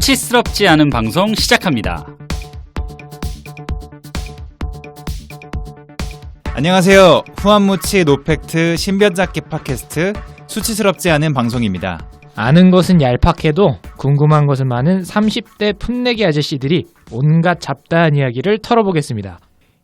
수치스럽지 않은 방송 시작합니다. 안녕하세요. 후한무치 노팩트 신변잡기 팟캐스트 수치스럽지 않은 방송입니다. 아는 것은 얄팍해도 궁금한 것은 많은 30대 풋내기 아저씨들이 온갖 잡다한 이야기를 털어보겠습니다.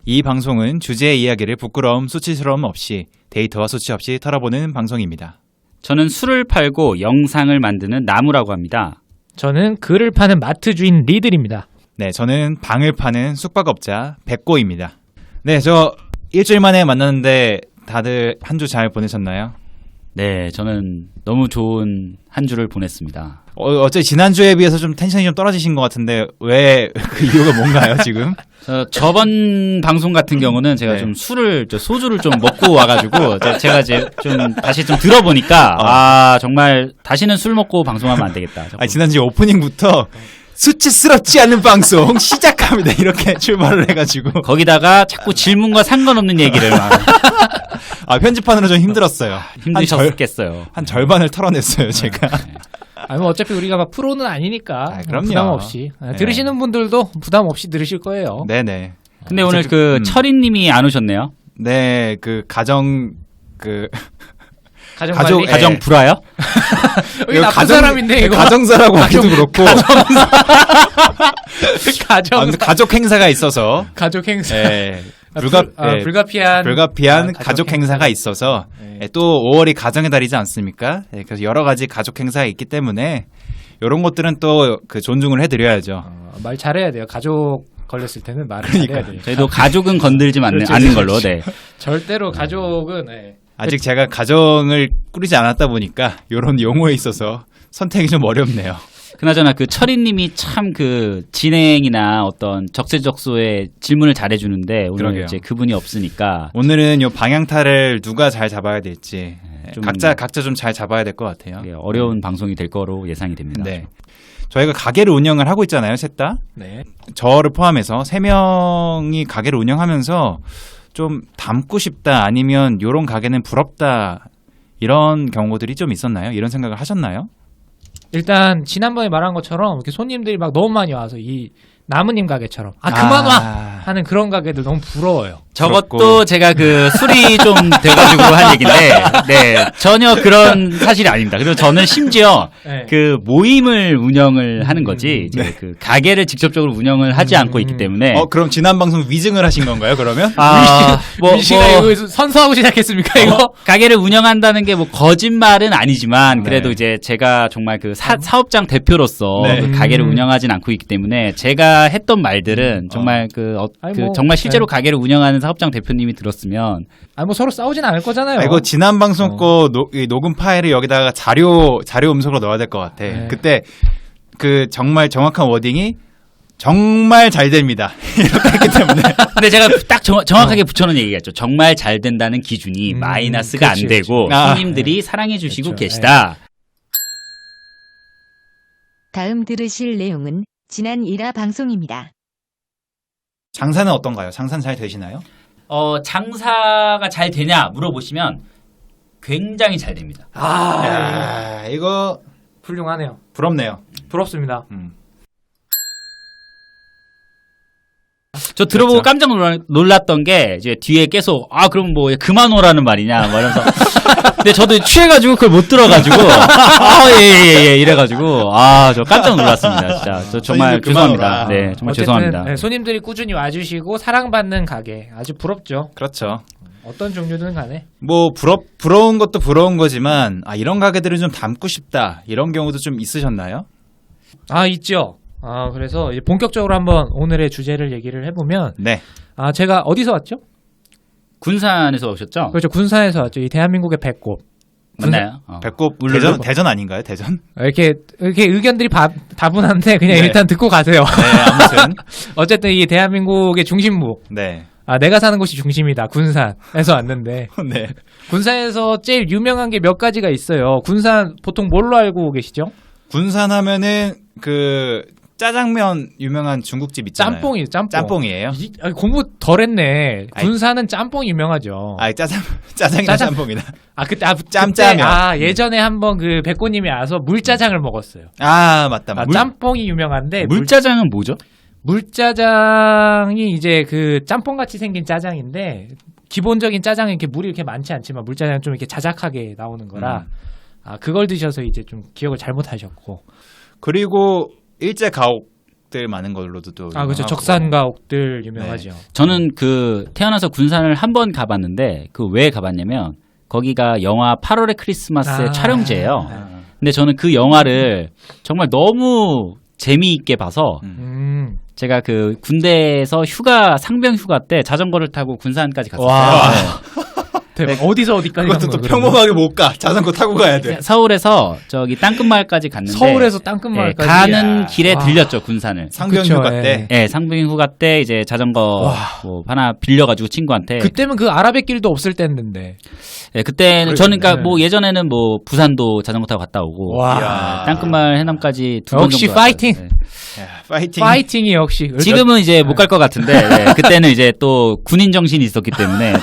이 방송은 주제의 이야기를 부끄러움, 수치스러움 없이 데이터와 수치 없이 털어보는 방송입니다. 저는 술을 팔고 영상을 만드는 나무라고 합니다. 저는 글을 파는 마트 주인 리들입니다. 네, 저는 방을 파는 숙박업자 백고입니다. 네, 저 일주일 만에 만났는데 다들 한 주 잘 보내셨나요? 네, 저는 너무 좋은 한 주를 보냈습니다. 어째 지난주에 비해서 좀 텐션이 좀 떨어지신 것 같은데 왜 그 이유가 뭔가요 지금? 저번 방송 같은 경우는 제가 네. 좀 소주를 좀 먹고 와가지고 제가 이제 좀 다시 좀 들어보니까 정말 다시는 술 먹고 방송하면 안 되겠다. 지난주 오프닝부터 수치스럽지 않은 방송 시작합니다 이렇게 출발을 해가지고 거기다가 자꾸 질문과 상관없는 얘기를 막 편집하느라 좀 힘들었어요. 힘드셨겠어요. 한 절반을 털어냈어요 제가. 뭐 어차피 우리가 막 프로는 아니니까 그럼요. 부담 없이 네. 들으시는 분들도 부담 없이 들으실 거예요. 네네. 근데 오늘 철이님이 안 오셨네요. 네, 가정 불화요? 여기 나쁜 사람인데 이거 가정사라고 하기도 그렇고 가족 행사가 있어서 가족 행사. 네. 불가피한 가족 행사가 있어서 또 5월이 가정의 달이지 않습니까? 네, 그래서 여러 가지 가족 행사가 있기 때문에 이런 것들은 또 존중을 해드려야죠. 말 잘해야 돼요. 가족 걸렸을 때는 말을 잘해야 돼요. 저희도 가족은 건들지 않는 걸로. 네. 절대로 가족은 아직 제가 가정을 꾸리지 않았다 보니까 이런 용어에 있어서 선택이 좀 어렵네요. 그나저나 철이님이 참 진행이나 어떤 적재적소에 질문을 잘해주는데 오늘 그러게요. 이제 그분이 없으니까 오늘은 요 방향타를 누가 잘 잡아야 될지 좀 각자 좀 잘 잡아야 될 것 같아요. 어려운 방송이 될 거로 예상이 됩니다. 네. 저희가 가게를 운영을 하고 있잖아요, 셋 다. 네. 저를 포함해서 3명이 가게를 운영하면서 좀 닮고 싶다 아니면 요런 가게는 부럽다 이런 경우들이 좀 있었나요? 이런 생각을 하셨나요? 일단 지난번에 말한 것처럼 이렇게 손님들이 막 너무 많이 와서 이 나무님 가게처럼 그만 와 하는 그런 가게들 너무 부러워요. 저것도 제가 술이 좀 돼가지고 한 얘기인데, 네, 전혀 그런 사실이 아닙니다. 그리고 저는 심지어 네. 모임을 운영을 하는 거지, 이제 가게를 직접적으로 운영을 하지 않고 있기 때문에. 그럼 지난 방송 위증을 하신 건가요, 그러면? 위씨가 이거 선서하고 시작했습니까, 이거? 가게를 운영한다는 게 거짓말은 아니지만, 그래도 이제 제가 정말 사업장 대표로서 가게를 운영하진 않고 있기 때문에, 제가 했던 말들은 정말 정말 실제로 가게를 운영하는 사업장 대표님이 들었으면 서로 싸우진 않을 거잖아요. 이거 지난 방송 거 녹음 파일을 여기다가 자료 음성으로 넣어야 될 것 같아. 네. 그때 정말 정확한 워딩이 정말 잘 됩니다. 이렇게 했기 때문에. 근데 제가 딱 정확하게 붙여놓은 얘기겠죠. 정말 잘 된다는 기준이 마이너스가 안 되고 손님들이 사랑해 주시고 계시다. 다음 들으실 내용은 지난 1화 방송입니다. 장사는 어떤가요? 장사는 잘 되시나요? 장사가 잘 되냐 물어보시면 굉장히 잘 됩니다. 이거 훌륭하네요. 부럽네요. 부럽습니다. 저 들어보고 깜짝 놀랐던 게 이제 뒤에 계속 그럼 그만 오라는 말이냐 이러면서 근데 저도 취해가지고 그걸 못 들어가지고 예 이래가지고 저 깜짝 놀랐습니다. 진짜 저 정말 죄송합니다. 네, 정말 죄송합니다. 네, 손님들이 꾸준히 와주시고 사랑받는 가게 아주 부럽죠. 그렇죠. 어떤 종류든 간에 부러운 것도 부러운 거지만 이런 가게들은 좀 닮고 싶다 이런 경우도 좀 있으셨나요? 있죠. 그래서 이제 본격적으로 한번 오늘의 주제를 얘기를 해보면 네. 제가 어디서 왔죠? 군산에서 오셨죠? 그렇죠. 군산에서 왔죠. 이 대한민국의 배꼽. 맞나요? 배꼽 대전 아닌가요? 대전? 이렇게 의견들이 다분한데 그냥 일단 듣고 가세요. 네, 아무튼 어쨌든 이 대한민국의 중심부. 네. 내가 사는 곳이 중심이다. 군산에서 왔는데. 네. 군산에서 제일 유명한 게 몇 가지가 있어요. 군산 보통 뭘로 알고 계시죠? 군산 하면은 짜장면 유명한 중국집 있잖아요. 짬뽕이 짬뽕. 짬뽕이에요? 공부 덜했네. 아이. 군산은 짬뽕 유명하죠. 짜장이나 짜장. 짬뽕이다. 그때 짬짜면. 예전에 한번 그 백고님이 와서 물짜장을 먹었어요. 맞다. 짬뽕이 유명한데 물짜장은 뭐죠? 물짜장이 이제 그 짬뽕 같이 생긴 짜장인데 기본적인 짜장은 이렇게 물이 이렇게 많지 않지만 물짜장은 좀 이렇게 자작하게 나오는 거라 그걸 드셔서 이제 좀 기억을 잘못하셨고. 그리고 일제 가옥들 많은 걸로도 또 그렇죠. 유명하고. 적산가옥들 유명하죠. 저는 그 태어나서 군산을 한 번 가봤는데 그 왜 가봤냐면 거기가 영화 8월의 크리스마스의 촬영지예요. 근데 저는 그 영화를 정말 너무 재미있게 봐서 제가 그 군대에서 상병 휴가 때 자전거를 타고 군산까지 갔었어요. 와. 네. 대박. 어디서 어디까지 그것도 간 또 거야, 평범하게 못 가. 자전거 타고 가야 돼. 서울에서 저기 땅끝마을까지 갔는데 서울에서 땅끝마을까지. 가는 이야. 길에 들렸죠 군산을. 상병 그쵸, 휴가 예. 때. 네, 상병 휴가 때 이제 자전거 뭐 하나 빌려가지고 친구한테. 그때면 그 아라뱃길도 없을 때였는데. 네, 그때는 저는 그러니까 뭐 예전에는 뭐 부산도 자전거 타고 갔다 오고 와. 땅끝마을 해남까지 두 번 역시 정도 파이팅. 갔어요. 네. 야, 파이팅. 파이팅이 역시. 지금은 이제 못 갈 것 같은데 그때는 이제 또 군인 정신이 있었기 때문에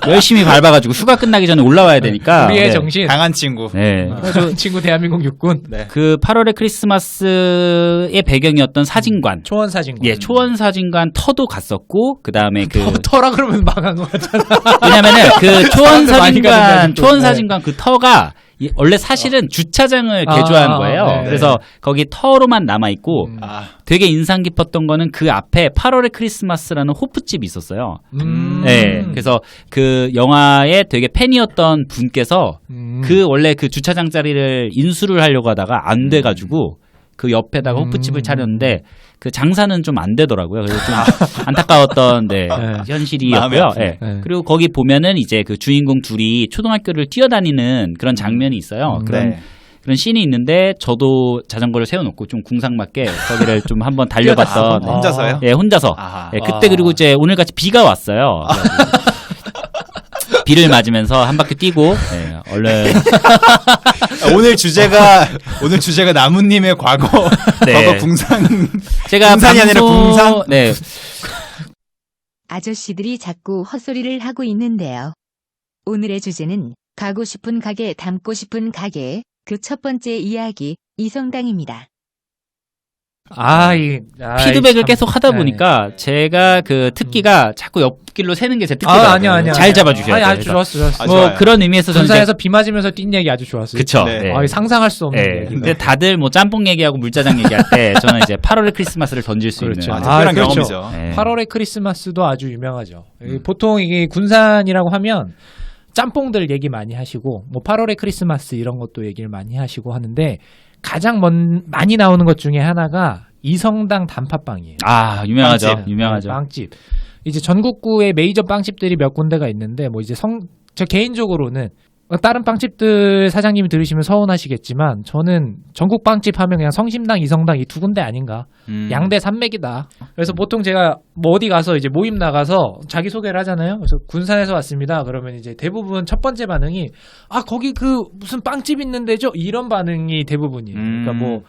또 열심히 밟아가지고 휴가 끝나기 전에 올라와야 되니까. 우리의 네. 정신. 강한 친구. 네. 친구 대한민국 육군. 네. 그 8월의 크리스마스의 배경이었던 사진관. 초원 사진관. 예, 초원 사진관 터도 갔었고 그 다음에 그 터라 그러면 망한 거 같잖아. 왜냐면은 그 초원 사람들 많이 가는 사진관 데도. 초원 사진관 그 터가 원래 사실은 주차장을 개조한 거예요. 네. 그래서 거기 터로만 남아 있고 아, 되게 인상 깊었던 거는 그 앞에 8월의 크리스마스라는 호프집이 있었어요. 네, 그래서 그 영화에 되게 팬이었던 분께서 그 원래 그 주차장 자리를 인수를 하려고 하다가 안 돼가지고 그 옆에다가 호프집을 차렸는데 그 장사는 좀 안 되더라고요. 그래서 좀 안타까웠던 마음이 현실이었고요. 아프네. 네. 그리고 거기 보면은 이제 그 주인공 둘이 초등학교를 뛰어다니는 그런 장면이 있어요. 네. 그런 씬이 있는데 저도 자전거를 세워놓고 좀 궁상맞게 거기를 좀 한번 달려봤던. 네. 혼자서요? 예, 혼자서. 아하. 예, 그때 그리고 이제 오늘같이 비가 왔어요. 비를 맞으면서 한 바퀴 뛰고 예, 얼른 오늘 주제가 나무님의 과거 네. 과거 궁상 제가 궁산이 아니라 궁상? 네. 아저씨들이 자꾸 헛소리를 하고 있는데요. 오늘의 주제는 가고 싶은 가게 담고 싶은 가게 그 첫 번째 이야기 이성당입니다. 피드백을 계속 하다 보니까 제가 그 특기가 자꾸 옆길로 새는 게 제 특기가 아니야. 잘 잡아주셔야 돼요. 아주 좋았어. 아, 뭐 좋아요. 그런 의미에서 저는 군산에서 비 맞으면서 뛴 얘기 아주 좋았어요. 그쵸. 네. 네. 상상할 수 없는 네. 얘기. 근데 다들 뭐 짬뽕 얘기하고 물짜장 얘기할 때 저는 이제 8월의 크리스마스를 던질 수 그렇죠. 있는. 특별한 그렇죠. 경험이죠. 네. 8월의 크리스마스도 아주 유명하죠. 보통 이게 군산이라고 하면 짬뽕들 얘기 많이 하시고 뭐 8월의 크리스마스 이런 것도 얘기를 많이 하시고 하는데 가장 많이 나오는 것 중에 하나가 이성당 단팥빵이에요. 아, 유명하죠. 빵집. 유명하죠. 빵집. 이제 전국구에 메이저 빵집들이 몇 군데가 있는데 뭐 이제 저 개인적으로는 다른 빵집들 사장님이 들으시면 서운하시겠지만 저는 전국 빵집 하면 그냥 성심당, 이성당 이 두 군데 아닌가. 양대 산맥이다. 그래서 보통 제가 뭐 어디 가서 이제 모임 나가서 자기 소개를 하잖아요. 그래서 군산에서 왔습니다. 그러면 이제 대부분 첫 번째 반응이 거기 그 무슨 빵집 있는데죠? 이런 반응이 대부분이에요. 그러니까 뭐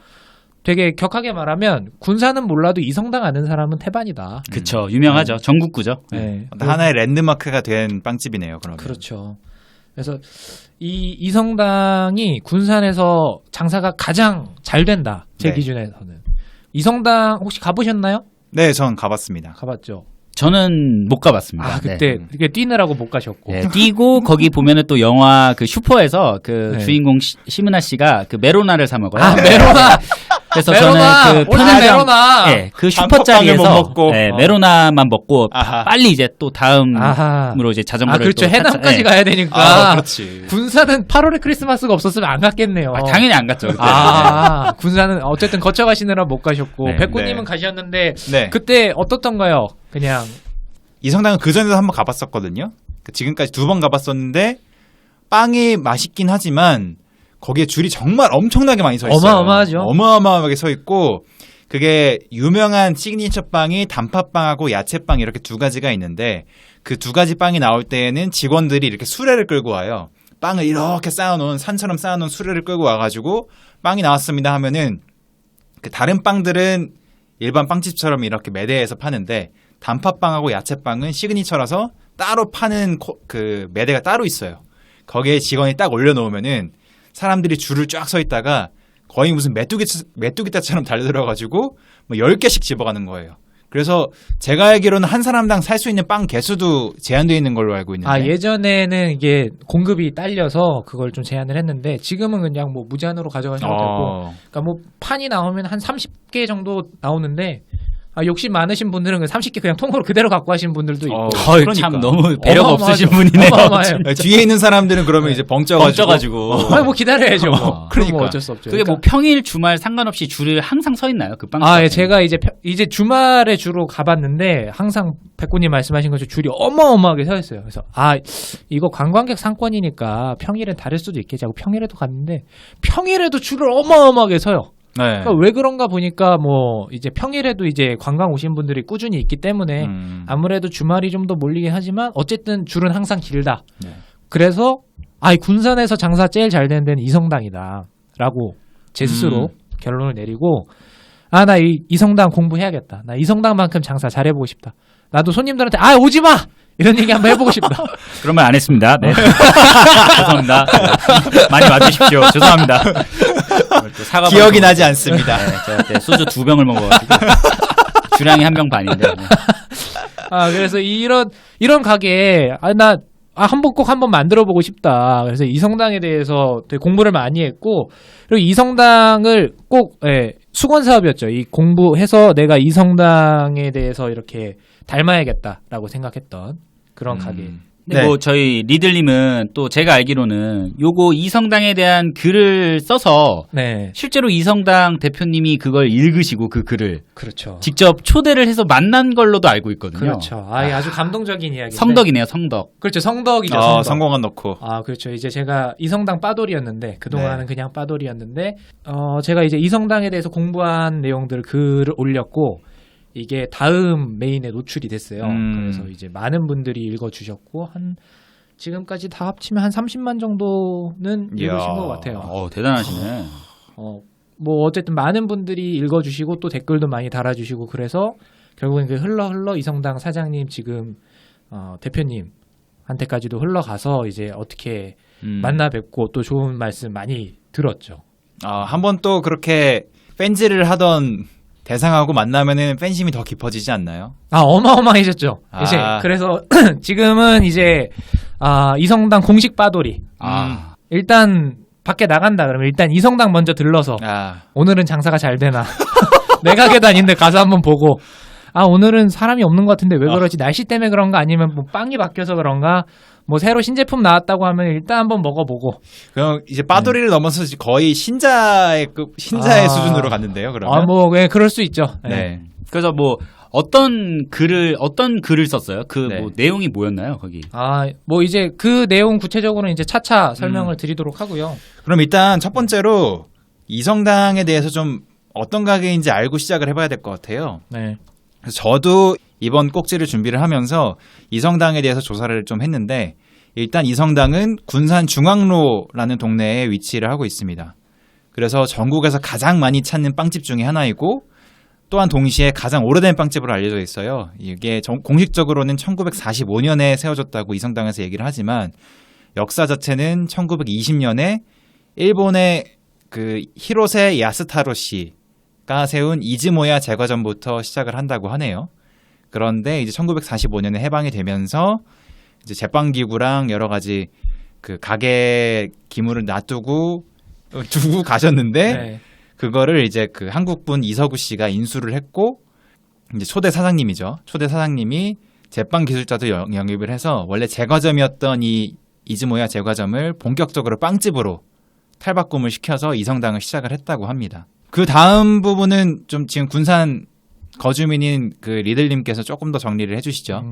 되게 격하게 말하면 군산은 몰라도 이성당 아는 사람은 태반이다. 그쵸. 유명하죠. 전국구죠. 네. 하나의 랜드마크가 된 빵집이네요. 그러면. 그렇죠. 그래서 이 이성당이 군산에서 장사가 가장 잘 된다. 제 네. 기준에서는. 이성당 혹시 가보셨나요? 네, 전 가봤습니다. 가봤죠. 저는 못 가봤습니다. 그때 네. 그게 뛰느라고 못 가셨고. 네, 뛰고 거기 보면은 또 영화 그 슈퍼에서 그 네. 주인공 시문아 씨가 그 메로나를 사 먹어요. 메로나. 그래서 메로나! 저는 그 원래 편의점, 메로나! 네, 그 단팥빵을 슈퍼짜리에서 못 먹고. 메로나만 먹고 아하. 빨리 이제 또 다음으로 아하. 이제 자전거를 그렇죠. 또 해남까지 네. 가야 되니까. 그렇지. 군산은 8월에 크리스마스가 없었으면 안 갔겠네요. 당연히 안 갔죠. 그때. 군산은 어쨌든 거쳐가시느라 못 가셨고 네. 백구님은 네. 가셨는데 네. 그때 어떻던가요? 그냥 이성당은 그 전에도 한번 가봤었거든요. 지금까지 2번 가봤었는데 빵이 맛있긴 하지만 거기에 줄이 정말 엄청나게 많이 서 있어요. 어마어마하죠. 어마어마하게 서 있고 그게 유명한 시그니처 빵이 단팥빵하고 야채빵 이렇게 두 가지가 있는데 그 두 가지 빵이 나올 때에는 직원들이 이렇게 수레를 끌고 와요. 빵을 이렇게 쌓아놓은 산처럼 쌓아놓은 수레를 끌고 와가지고 빵이 나왔습니다 하면은 그 다른 빵들은 일반 빵집처럼 이렇게 매대에서 파는데 단팥빵하고 야채빵은 시그니처라서 따로 파는 그 매대가 따로 있어요. 거기에 직원이 딱 올려놓으면은 사람들이 줄을 쫙 서 있다가 거의 무슨 메뚜기떼처럼 달려들어가지고 뭐 10개씩 집어가는 거예요. 그래서 제가 알기로는 한 사람당 살 수 있는 빵 개수도 제한되어 있는 걸로 알고 있는데. 아, 예전에는 이게 공급이 딸려서 그걸 좀 제한을 했는데 지금은 그냥 뭐 무제한으로 가져가셔도 되고. 그러니까 뭐 판이 나오면 한 30개 정도 나오는데 욕심 많으신 분들은 30개 그냥 통으로 그대로 갖고 하시는 분들도 있고. 그러니까. 참 너무 배려가 어마어마하죠. 없으신 분이네요. 어마어마해요. 뒤에 있는 사람들은 그러면 이제 벙쪄가지고. 아니 뭐 기다려야죠. 뭐. 그러니까. 뭐 어쩔 수 없죠. 그게 뭐 평일 주말 상관없이 줄을 항상 서 있나요? 그 빵. 예, 제가 이제 주말에 주로 가봤는데 항상 백군님 말씀하신 것처럼 줄이 어마어마하게 서 있어요. 그래서 이거 관광객 상권이니까 평일엔 다를 수도 있겠지 하고 평일에도 갔는데 평일에도 줄을 어마어마하게 서요. 네. 그러니까 왜 그런가 보니까 뭐 이제 평일에도 이제 관광 오신 분들이 꾸준히 있기 때문에 아무래도 주말이 좀 더 몰리긴 하지만 어쨌든 줄은 항상 길다. 네. 그래서 군산에서 장사 제일 잘 되는 데는 이성당이다라고 제 스스로 결론을 내리고 나 이성당 공부해야겠다. 나 이성당만큼 장사 잘해보고 싶다. 나도 손님들한테 오지 마 이런 얘기 한번 해보고 싶다. 그런 말 안 했습니다. 네. 죄송합니다. 많이 와주십시오. 죄송합니다. 또 사과 기억이 나지 않습니다. 네, 제가 그때 소주 2병을 먹어가지고 주량이 1병 반인데. 네. 그래서 이런 가게에 한번 만들어보고 싶다. 그래서 이성당에 대해서 되게 공부를 많이 했고, 그리고 이성당을 꼭, 수건 사업이었죠. 이 공부해서 내가 이성당에 대해서 이렇게 닮아야겠다라고 생각했던 그런 가게. 근데 네. 뭐 저희 리들님은 또 제가 알기로는 요거 이성당에 대한 글을 써서 네. 실제로 이성당 대표님이 그걸 읽으시고 그 글을 그렇죠. 직접 초대를 해서 만난 걸로도 알고 있거든요. 그렇죠. 아주 감동적인 이야기. 성덕이네요, 성덕. 그렇죠. 성덕이죠. 성덕. 성공한 넣고. 그렇죠. 이제 제가 이성당 빠돌이였는데 그동안은 네. 그냥 빠돌이였는데 제가 이제 이성당에 대해서 공부한 내용들 글을 올렸고 이게 다음 메인에 노출이 됐어요. 그래서 이제 많은 분들이 읽어주셨고 지금까지 다 합치면 한 30만 정도는 읽으신 것 같아요. 대단하시네. 뭐 어쨌든 많은 분들이 읽어주시고 또 댓글도 많이 달아주시고 그래서 결국엔 그 흘러 이성당 사장님 지금 대표님한테까지도 흘러가서 이제 어떻게 만나 뵙고 또 좋은 말씀 많이 들었죠. 한번 또 그렇게 팬질을 하던 대상하고 만나면은 팬심이 더 깊어지지 않나요? 어마어마해졌죠. 이제 그래서 지금은 이제 이성당 공식 빠돌이. 일단 밖에 나간다 그러면 일단 이성당 먼저 들러서 오늘은 장사가 잘 되나 내 가게도 아닌데 가서 한번 보고 오늘은 사람이 없는 것 같은데 왜 그러지? 날씨 때문에 그런가 아니면 뭐 빵이 바뀌어서 그런가? 뭐 새로 신제품 나왔다고 하면 일단 한번 먹어보고. 그럼 이제 빠돌이를 넘어서 거의 신자의 수준으로 갔는데요. 그러면 네, 그럴 수 있죠. 네. 그래서 뭐 어떤 글을 썼어요? 네. 뭐 내용이 뭐였나요, 거기? 뭐 이제 그 내용 구체적으로는 이제 차차 설명을 드리도록 하고요. 그럼 일단 첫 번째로 이성당에 대해서 좀 어떤 가게인지 알고 시작을 해봐야 될 것 같아요. 네. 그래서 저도 이번 꼭지를 준비를 하면서 이성당에 대해서 조사를 좀 했는데 일단 이성당은 군산 중앙로라는 동네에 위치를 하고 있습니다. 그래서 전국에서 가장 많이 찾는 빵집 중에 하나이고 또한 동시에 가장 오래된 빵집으로 알려져 있어요. 이게 공식적으로는 1945년에 세워졌다고 이성당에서 얘기를 하지만 역사 자체는 1920년에 일본의 그 히로세 야스타로 씨가 세운 이즈모야 제과점부터 시작을 한다고 하네요. 그런데 이제 1945년에 해방이 되면서 이제 제빵기구랑 여러 가지 그 가게 기물을 두고 가셨는데 네. 그거를 이제 그 한국분 이서구 씨가 인수를 했고 이제 초대 사장님이죠. 초대 사장님이 제빵 기술자도 영입을 해서 원래 제과점이었던 이 이즈모야 제과점을 본격적으로 빵집으로 탈바꿈을 시켜서 이성당을 시작을 했다고 합니다. 그 다음 부분은 좀 지금 군산 거주민인 그 리들님께서 조금 더 정리를 해주시죠.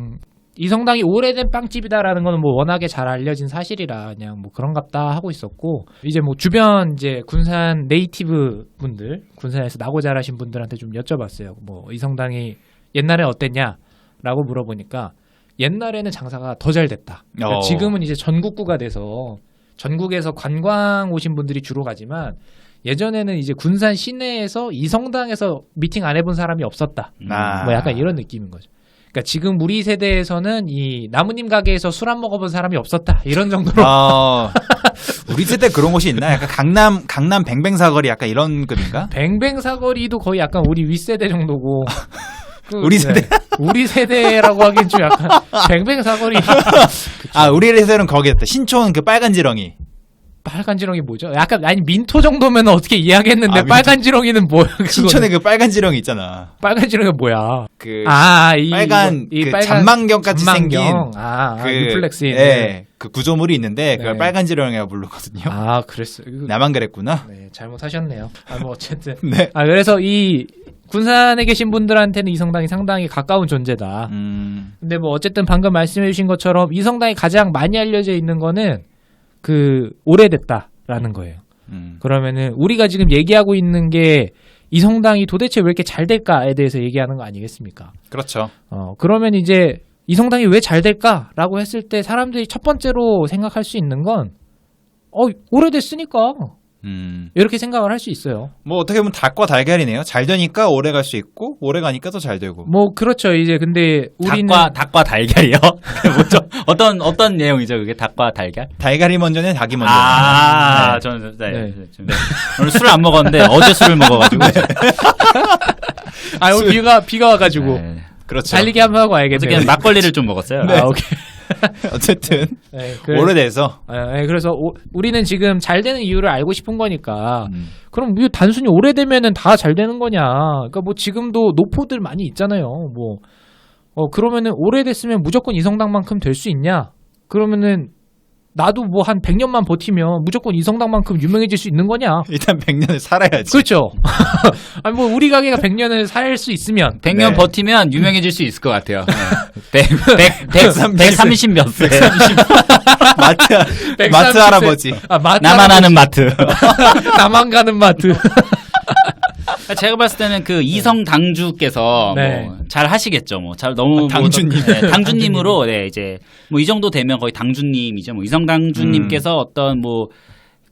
이성당이 오래된 빵집이다라는 거는 뭐 워낙에 잘 알려진 사실이라 그냥 뭐 그런갑다 하고 있었고 이제 뭐 주변 이제 군산 네이티브 분들 군산에서 나고 자라신 분들한테 좀 여쭤봤어요. 뭐 이성당이 옛날에 어땠냐라고 물어보니까 옛날에는 장사가 더 잘 됐다. 그러니까 지금은 이제 전국구가 돼서 전국에서 관광 오신 분들이 주로 가지만 예전에는 이제 군산 시내에서 이성당에서 미팅 안 해본 사람이 없었다. 뭐 약간 이런 느낌인 거죠. 그러니까 지금 우리 세대에서는 이 나무님 가게에서 술 안 먹어본 사람이 없었다. 이런 정도로. 우리 세대 그런 곳이 있나? 약간 강남 뱅뱅 사거리 약간 이런 급인가? 뱅뱅 사거리도 거의 약간 우리 윗세대 정도고. 우리 세대? 우리 세대라고 하긴 좀 약간 뱅뱅 사거리. 우리 세대는 거기였다. 신촌 그 빨간 지렁이. 빨간 지렁이 뭐죠? 약간 아니 민토 정도면 어떻게 이해하겠는데 빨간 지렁이는 뭐야? 신촌에 그 빨간 지렁이 있잖아. 빨간 지렁이가 뭐야? 그 빨간 잔망경 같이 생긴 그 리플렉스 네, 그 구조물이 있는데 그걸 네. 빨간 지렁이라고 부르거든요. 그랬어요. 나만 그랬구나. 네, 잘못하셨네요. 뭐 어쨌든. 네. 그래서 이 군산에 계신 분들한테는 이성당이 상당히 가까운 존재다. 근데 뭐 어쨌든 방금 말씀해주신 것처럼 이성당이 가장 많이 알려져 있는 거는 그 오래됐다라는 거예요. 그러면은 우리가 지금 얘기하고 있는 게 이성당이 도대체 왜 이렇게 잘 될까에 대해서 얘기하는 거 아니겠습니까? 그렇죠. 그러면 이제 이성당이 왜 잘 될까라고 했을 때 사람들이 첫 번째로 생각할 수 있는 건 오래됐으니까 이렇게 생각을 할 수 있어요. 뭐 어떻게 보면 닭과 달걀이네요. 잘 되니까 오래 갈 수 있고 오래 가니까 더 잘 되고. 뭐 그렇죠. 이제 근데 우리는 닭과 달걀이요? 뭐죠? 어떤 내용이죠? 그게 닭과 달걀? 달걀이 먼저네, 닭이 먼저네. 저는 네. 오늘 술을 안 먹었는데 어제 술을 먹어가지고. 오늘 비가 와가지고 네. 그렇죠. 달리기 한번 하고 와야겠네요. 어저께 막걸리를 좀 먹었어요. 오케이. 어쨌든 네, 오래돼서. 그래서 우리는 지금 잘 되는 이유를 알고 싶은 거니까. 그럼 이거 단순히 오래되면은 다 잘 되는 거냐? 그러니까 뭐 지금도 노포들 많이 있잖아요. 뭐 그러면은 오래됐으면 무조건 이성당만큼 될 수 있냐? 그러면은 나도 뭐 한 100년만 버티면 무조건 이성당만큼 유명해질 수 있는 거냐? 일단 100년을 살아야지. 그렇죠. 아니 뭐 우리 가게가 100년을 살 수 있으면 100년 네. 버티면 유명해질 수 있을 것 같아요. 130 몇 세. 마트 할아버지. 나만 아는 마트. 나만 가는 마트. 제가 봤을 때는 그 이성당주께서 네. 뭐 잘 하시겠죠. 뭐 잘 너무 당주님. 당주님으로 이제 뭐 이 정도 되면 거의 당주님이죠. 뭐 이성당주님께서 어떤 뭐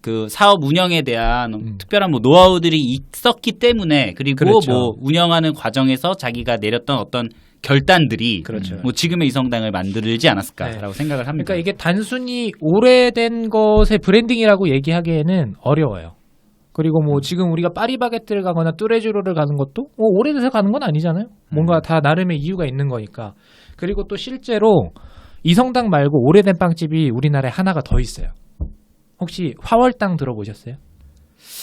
그 사업 운영에 대한 특별한 뭐 노하우들이 있었기 때문에 그리고 그렇죠. 뭐 운영하는 과정에서 자기가 내렸던 어떤 결단들이 그렇죠. 뭐 지금의 이성당을 만들지 않았을까라고 생각을 합니다. 그러니까 이게 단순히 오래된 것의 브랜딩이라고 얘기하기에는 어려워요. 그리고 뭐 지금 우리가 파리바게뜨를 가거나 뚜레쥬르를 가는 것도 오래돼서 가는 건 아니잖아요. 뭔가 다 나름의 이유가 있는 거니까. 그리고 또 실제로 이성당 말고 오래된 빵집이 우리나라에 하나가 더 있어요. 혹시 화월당 들어보셨어요?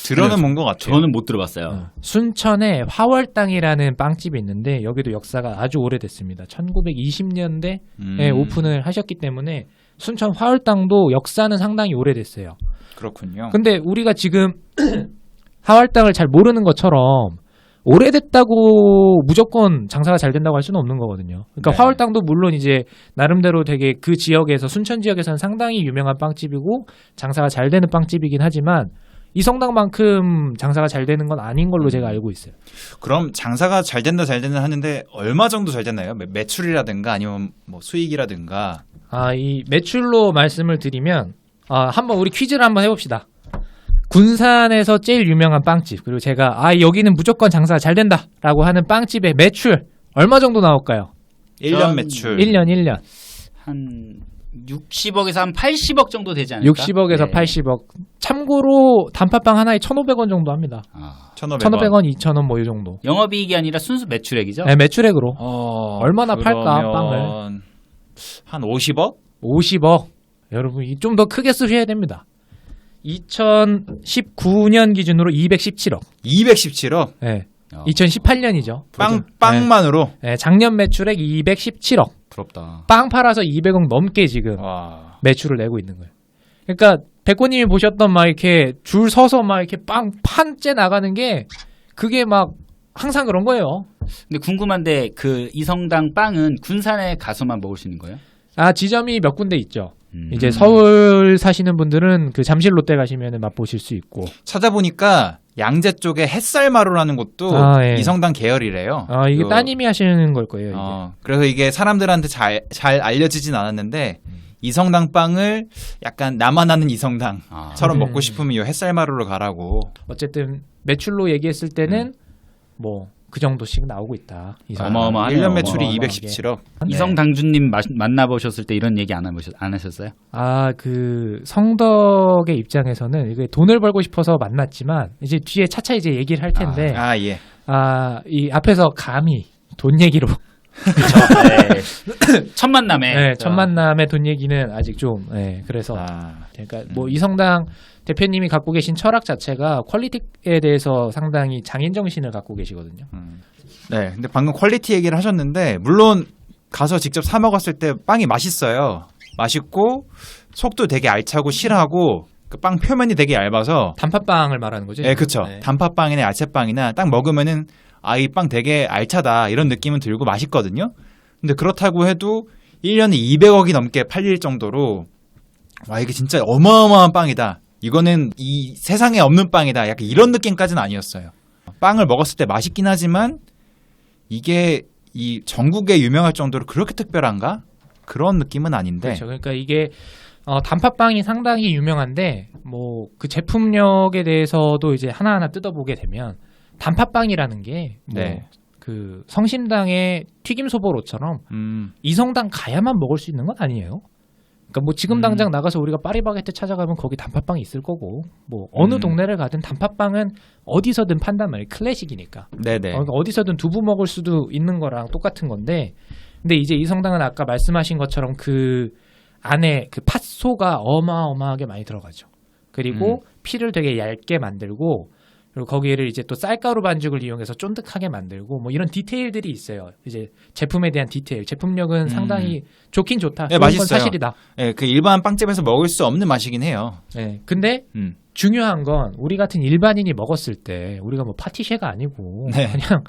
들어는 본 것 같아요. 저는 못 들어봤어요. 순천에 화월당이라는 빵집이 있는데 여기도 역사가 아주 오래됐습니다. 1920년대에 오픈을 하셨기 때문에 순천 화월당도 역사는 상당히 오래됐어요. 그렇군요. 근데 우리가 지금 화월당을 잘 모르는 것처럼 오래됐다고 무조건 장사가 잘 된다고 할 수는 없는 거거든요. 그러니까 네. 화월당도 물론 이제 나름대로 되게 그 지역에서 순천 지역에서는 상당히 유명한 빵집이고 장사가 잘 되는 빵집이긴 하지만 이성당만큼 장사가 잘 되는 건 아닌 걸로 제가 알고 있어요. 그럼 장사가 잘 된다 하는데 얼마 정도 잘 됐나요? 매출이라든가 아니면 뭐 수익이라든가. 이 매출로 말씀을 드리면 한번 우리 퀴즈를 한번 해봅시다. 군산에서 제일 유명한 빵집 그리고 제가 여기는 무조건 장사가 잘 된다라고 하는 빵집의 매출 얼마 정도 나올까요? 1년 매출. 1년 한 60억에서 한 80억 정도 되지 않을까? 60억에서 네. 80억. 참고로 단팥빵 하나에 1,500원 정도 합니다. 1,500원, 2,000원 뭐 이 정도. 영업이익이 아니라 순수 매출액이죠? 네, 매출액으로. 얼마나 그러면 팔까, 빵을? 한 50억? 50억. 여러분, 좀 더 크게 쓰셔야 됩니다. 2019년 기준으로 217억. 217억? 네. 2018년이죠. 빵만으로? 네, 작년 매출액 217억. 부럽다. 빵 팔아서 200억 넘게 지금 매출을 내고 있는 거예요. 그러니까 백호님이 보셨던 막 이렇게 줄 서서 막 이렇게 빵 판째 나가는 게 그게 막 항상 그런 거예요. 근데 궁금한데 그 이성당 빵은 군산에 가서만 먹을 수 있는 거예요? 지점이 몇 군데 있죠. 이제 서울 사시는 분들은 그 잠실 롯데 가시면 맛보실 수 있고. 찾아보니까 양재 쪽에 햇살마루라는 곳도 예. 이성당 계열이래요. 이게 따님이 하시는 걸 거예요. 이게. 그래서 이게 사람들한테 잘 알려지진 않았는데 이성당 빵을 약간 나만 아는 이성당처럼 아. 먹고 싶으면 이 햇살마루로 가라고. 어쨌든 매출로 얘기했을 때는 뭐 그 정도씩 나오고 있다. 어마어마하네요. 1년 매출이 어마어마하게. 217억. 이성당주님 만나보셨을 때 이런 얘기 안 하셨어요? 그 성덕의 입장에서는 이게 돈을 벌고 싶어서 만났지만 이제 뒤에 차차 이제 얘기를 할 텐데 예. 이 앞에서 감히 돈 얘기로 네. 첫 만남에. 네, 첫 만남의 돈 얘기는 아직 좀 그래서 그러니까 뭐 이성당 대표님이 갖고 계신 철학 자체가 퀄리티에 대해서 상당히 장인 정신을 갖고 계시거든요. 네, 근데 방금 퀄리티 얘기를 하셨는데 물론 가서 직접 사 먹었을 때 빵이 맛있어요. 맛있고 속도 되게 알차고 실하고 그 빵 표면이 되게 얇아서 단팥빵을 말하는 거죠? 네, 그렇죠. 네. 단팥빵이나 야채빵이나 딱 먹으면은 이 빵 되게 알차다 이런 느낌은 들고 맛있거든요. 근데 그렇다고 해도 1년에 200억이 넘게 팔릴 정도로 와 이게 진짜 어마어마한 빵이다. 이거는 이 세상에 없는 빵이다. 약간 이런 느낌까지는 아니었어요. 빵을 먹었을 때 맛있긴 하지만 이게 이 전국에 유명할 정도로 그렇게 특별한가? 그런 느낌은 아닌데. 그렇죠. 그러니까 이게 단팥빵이 상당히 유명한데 뭐 그 제품력에 대해서도 이제 하나하나 뜯어보게 되면 단팥빵이라는 게 뭐 네. 그 성심당의 튀김 소보로처럼 이성당 가야만 먹을 수 있는 건 아니에요. 그러니까 뭐 지금 당장 나가서 우리가 파리바게트 찾아가면 거기 단팥빵이 있을 거고 뭐 어느 동네를 가든 단팥빵은 어디서든 판단 말이에요. 클래식이니까. 네네. 그러니까 어디서든 두부 먹을 수도 있는 거랑 똑같은 건데 근데 이제 이성당은 아까 말씀하신 것처럼 그 안에 그 팥소가 어마어마하게 많이 들어가죠. 그리고 피를 되게 얇게 만들고 그리고 거기를 이제 또 쌀가루 반죽을 이용해서 쫀득하게 만들고 뭐 이런 디테일들이 있어요. 이제 제품에 대한 디테일, 제품력은 상당히 좋긴 좋다. 네, 좋은 건 맛있어요. 사실이다. 네, 그 일반 빵집에서 먹을 수 없는 맛이긴 해요. 네, 근데 중요한 건 우리 같은 일반인이 먹었을 때 우리가 뭐 파티셰가 아니고 네. 그냥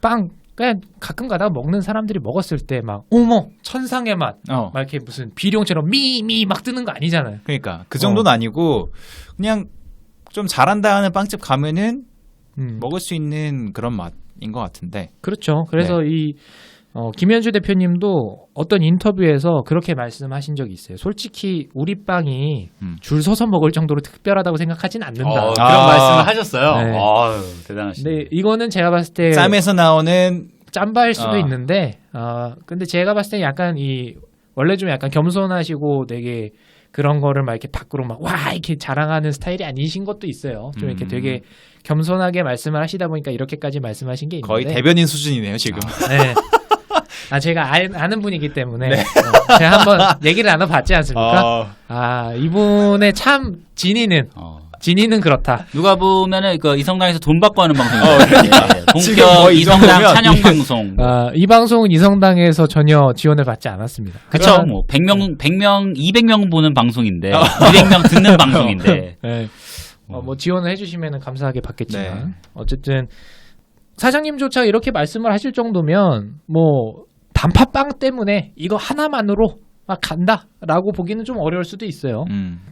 빵 그냥 가끔 가다가 먹는 사람들이 먹었을 때 막 어머 천상의 맛 막 이렇게 무슨 비룡처럼 미미 막 뜨는 거 아니잖아요. 그러니까 그 정도는 아니고 그냥 좀 잘한다 하는 빵집 가면은 먹을 수 있는 그런 맛인 것 같은데. 그렇죠. 그래서 이 김현주 대표님도 어떤 인터뷰에서 그렇게 말씀하신 적이 있어요. 솔직히 우리 빵이 줄 서서 먹을 정도로 특별하다고 생각하진 않는다. 그런 말씀을 하셨어요. 네. 대단하시네. 근데 이거는 제가 봤을 때 쌈에서 나오는 짬바일 수도 있는데, 근데 제가 봤을 때 약간 원래 좀 약간 겸손하시고 되게 그런 거를 막 이렇게 밖으로 막 와 이렇게 자랑하는 스타일이 아니신 것도 있어요. 좀 이렇게 되게 겸손하게 말씀을 하시다 보니까 이렇게까지 말씀하신 게 있는데 거의 대변인 수준이네요 지금. 네. 제가 아는 분이기 때문에 제가 한번 얘기를 나눠봤지 않습니까? 이분의 참 진이는 그렇다. 누가 보면은 그 이성당에서 돈 받고 하는 방송이에요. 지금 본격 뭐 이 이성당 정도면 찬양 방송. 이 방송은 이성당에서 전혀 지원을 받지 않았습니다. 그쵸. 뭐 100명, 200명 보는 방송인데 200명 듣는 방송인데. 네. 뭐 지원을 해주시면 감사하게 받겠지만 네. 어쨌든 사장님조차 이렇게 말씀을 하실 정도면 뭐 단팥빵 때문에 이거 하나만으로 막 간다라고 보기는 좀 어려울 수도 있어요.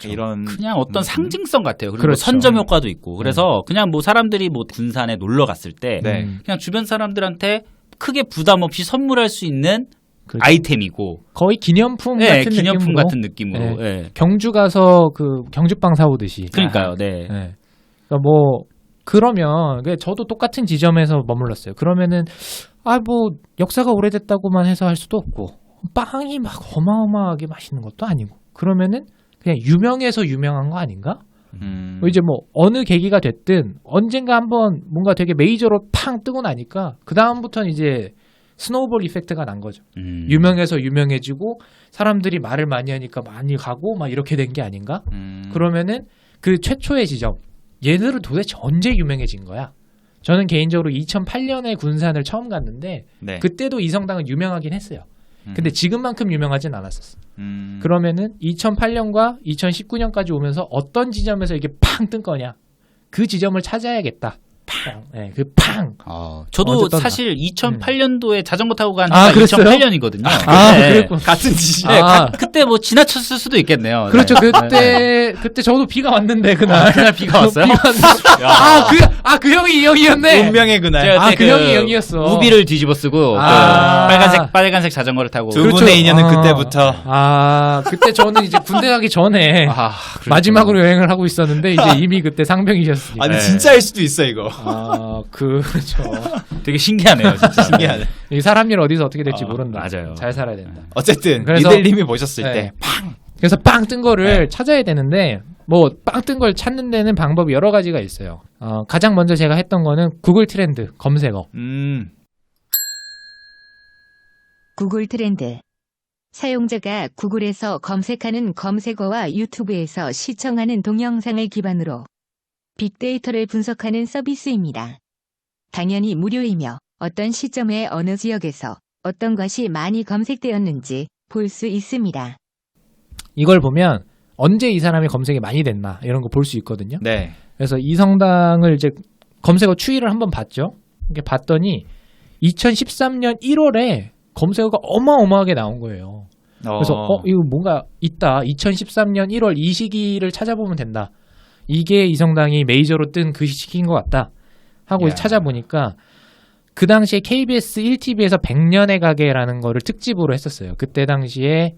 이런 그냥 어떤 상징성 같아요. 그리고 그렇죠. 선점 효과도 있고. 그래서 그냥 뭐 사람들이 뭐 군산에 놀러 갔을 때 네. 그냥 주변 사람들한테 크게 부담 없이 선물할 수 있는 그렇죠. 아이템이고. 거의 기념품 네, 같은 기념품 느낌으로. 같은 느낌으로. 네. 네. 경주 가서 그 경주빵 사오듯이. 그러니까요. 네. 네. 그러니까 뭐 그러면 저도 똑같은 지점에서 머물렀어요. 그러면은 뭐 역사가 오래됐다고만 해서 할 수도 없고 빵이 막 어마어마하게 맛있는 것도 아니고 그러면은 그냥 유명해서 유명한 거 아닌가? 이제 뭐 어느 계기가 됐든 언젠가 한번 뭔가 되게 메이저로 팡 뜨고 나니까 그 다음부터는 이제 스노우볼 이펙트가 난 거죠. 유명해서 유명해지고 사람들이 말을 많이 하니까 많이 가고 막 이렇게 된 게 아닌가? 그러면은 그 최초의 지점 얘들은 도대체 언제 유명해진 거야? 저는 개인적으로 2008년에 군산을 처음 갔는데 네. 그때도 이성당은 유명하긴 했어요. 근데 지금만큼 유명하진 않았었어. 그러면은 2008년과 2019년까지 오면서 어떤 지점에서 이게 팡 뜬 거냐? 그 지점을 찾아야겠다. 네, 그 팡. 저도 언제 떴나? 사실 2008년도에 자전거 타고 간 아, 해가 그랬어요? 2008년이거든요. 그랬고. 같은 짓이. 네, 아. 그때 뭐 지나쳤을 수도 있겠네요. 그렇죠. 네. 그때 저도 비가 왔는데 그날. 그날 비가 왔어요? 비가 왔는데. 그 형이 이 형이었네. 운명의 그날. 제가 그 형이 형이었어. 우비를 뒤집어 쓰고 아. 그 빨간색 자전거를 타고 두 그렇죠. 분의 인연은 아. 그때부터. 그때 저는 이제 군대 가기 전에 마지막으로 여행을 하고 있었는데 이제 이미 그때 상병이셨으니까. 아니 네. 진짜일 수도 있어 이거. 그렇죠. 되게 신기하네요, 진짜. 신기하네. 이 사람 일 어디서 어떻게 될지 모른다. 맞아요. 잘 살아야 된다. 어쨌든 그래서- 니들님이 보셨을 네. 때 그래서 빵 뜬 거를 네. 찾아야 되는데 뭐 빵 뜬 걸 찾는 데는 방법이 여러 가지가 있어요. 가장 먼저 제가 했던 거는 구글 트렌드 검색어. 구글 트렌드. 사용자가 구글에서 검색하는 검색어와 유튜브에서 시청하는 동영상을 기반으로 빅데이터를 분석하는 서비스입니다. 당연히 무료이며 어떤 시점에 어느 지역에서 어떤 것이 많이 검색되었는지 볼 수 있습니다. 이걸 보면 언제 이 사람이 검색이 많이 됐나 이런 거 볼 수 있거든요. 네. 그래서 이 성당을 이제 검색어 추이를 한번 봤죠. 이렇게 봤더니 2013년 1월에 검색어가 어마어마하게 나온 거예요. 그래서 이거 뭔가 있다. 2013년 1월 이 시기를 찾아보면 된다. 이게 이 성당이 메이저로 뜬 그 시기인 것 같다. 하고 야. 찾아보니까 그 당시에 KBS 1TV에서 100년의 가게라는 거를 특집으로 했었어요. 그때 당시에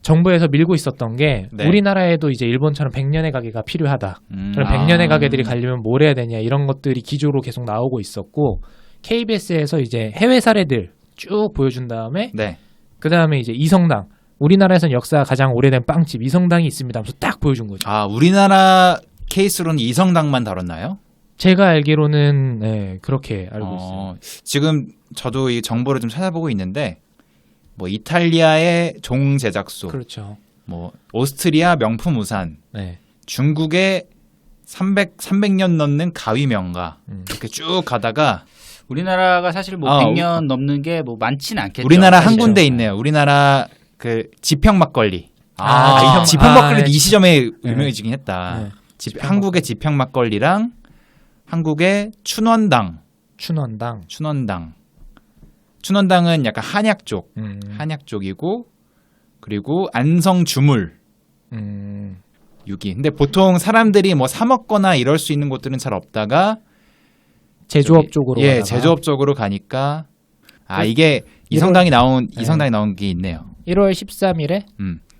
정부에서 밀고 있었던 게 네. 우리나라에도 이제 일본처럼 100년의 가게가 필요하다. 그럼 100년의 가게들이 가려면 뭘 해야 되냐 이런 것들이 기조로 계속 나오고 있었고 KBS에서 이제 해외 사례들 쭉 보여준 다음에 네. 그 다음에 이제 이성당 우리나라에서는 역사가 가장 오래된 빵집 이성당이 있습니다 하면서 딱 보여준 거죠. 우리나라 케이스로는 이성당만 다뤘나요? 제가 알기로는 네, 그렇게 알고 있어요. 지금 저도 이 정보를 좀 찾아보고 있는데 뭐 이탈리아의 종 제작소, 그렇죠. 뭐 오스트리아 명품 우산, 네. 중국의 300년 넘는 가위 명가 이렇게 쭉 가다가 우리나라가 사실 뭐 100년 넘는 게 뭐 많지는 않겠죠. 우리나라 한 사실은. 군데 있네요. 우리나라 그 지평 막걸리. 지평- 지평 막걸리 네. 이 시점에 네. 유명해지긴 했다. 네. 지평 한국의 지평 막걸리랑 한국의 춘원당. 춘원당은 약간 한약 쪽. 한약 쪽이고 그리고 안성 주물. 유기. 근데 보통 사람들이 뭐 사 먹거나 이럴 수 있는 곳들은 잘 없다가 제조업 저기- 쪽으로 예, 가다가. 제조업 쪽으로 가니까 이게 이성당이 나온 게 있네요. 1월 13일에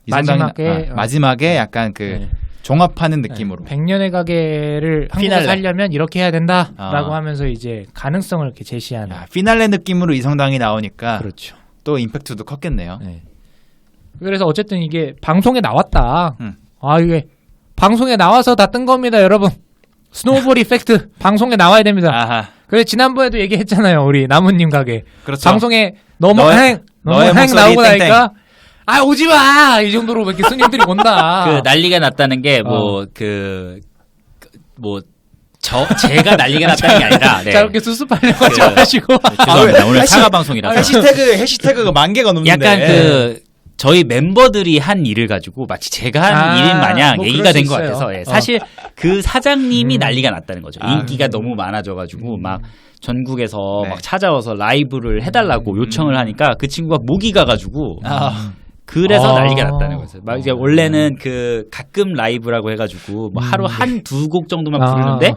이성당이 마지막에 마지막에 약간 그 네. 종합하는 느낌으로. 100년의 가게를 한국에서 피날레. 하려면 이렇게 해야 된다라고 아. 하면서 이제 가능성을 이렇게 제시하는. 피날레 느낌으로 이성당이 나오니까 그렇죠. 또 임팩트도 컸겠네요. 네. 그래서 어쨌든 이게 방송에 나왔다. 음. 이게 방송에 나와서 다 뜬 겁니다, 여러분. 스노우볼 이펙트 방송에 나와야 됩니다. 아하. 그래서 지난번에도 얘기했잖아요, 우리 나무님 가게. 그렇죠. 방송에 너무 너의 목소리 나오고 땡땡. 나니까 오지 마! 이 정도로 이렇게 손님들이 온다. 그 난리가 났다는 게 제가 난리가 났다는 게 아니라 네. 자, 이렇게 수습하려고 하지 그- 마시고. 죄송합니다. 오늘 해시- 사과 방송이라서 해시태그가 10,000개가 넘는데. 약간 저희 멤버들이 한 일을 가지고 마치 제가 한 일인 마냥 뭐 얘기가 그럴 된 수 것 있어요. 같아서 사실 그 사장님이 난리가 났다는 거죠. 아, 인기가 너무 많아져가지고 막 전국에서 네. 막 찾아와서 라이브를 해달라고 요청을 하니까 그 친구가 목이 가가지고 그래서 아. 난리가 났다는 거죠. 막 이제 원래는 그 가끔 라이브라고 해가지고 뭐 하루 한 두 곡 정도만 부르는데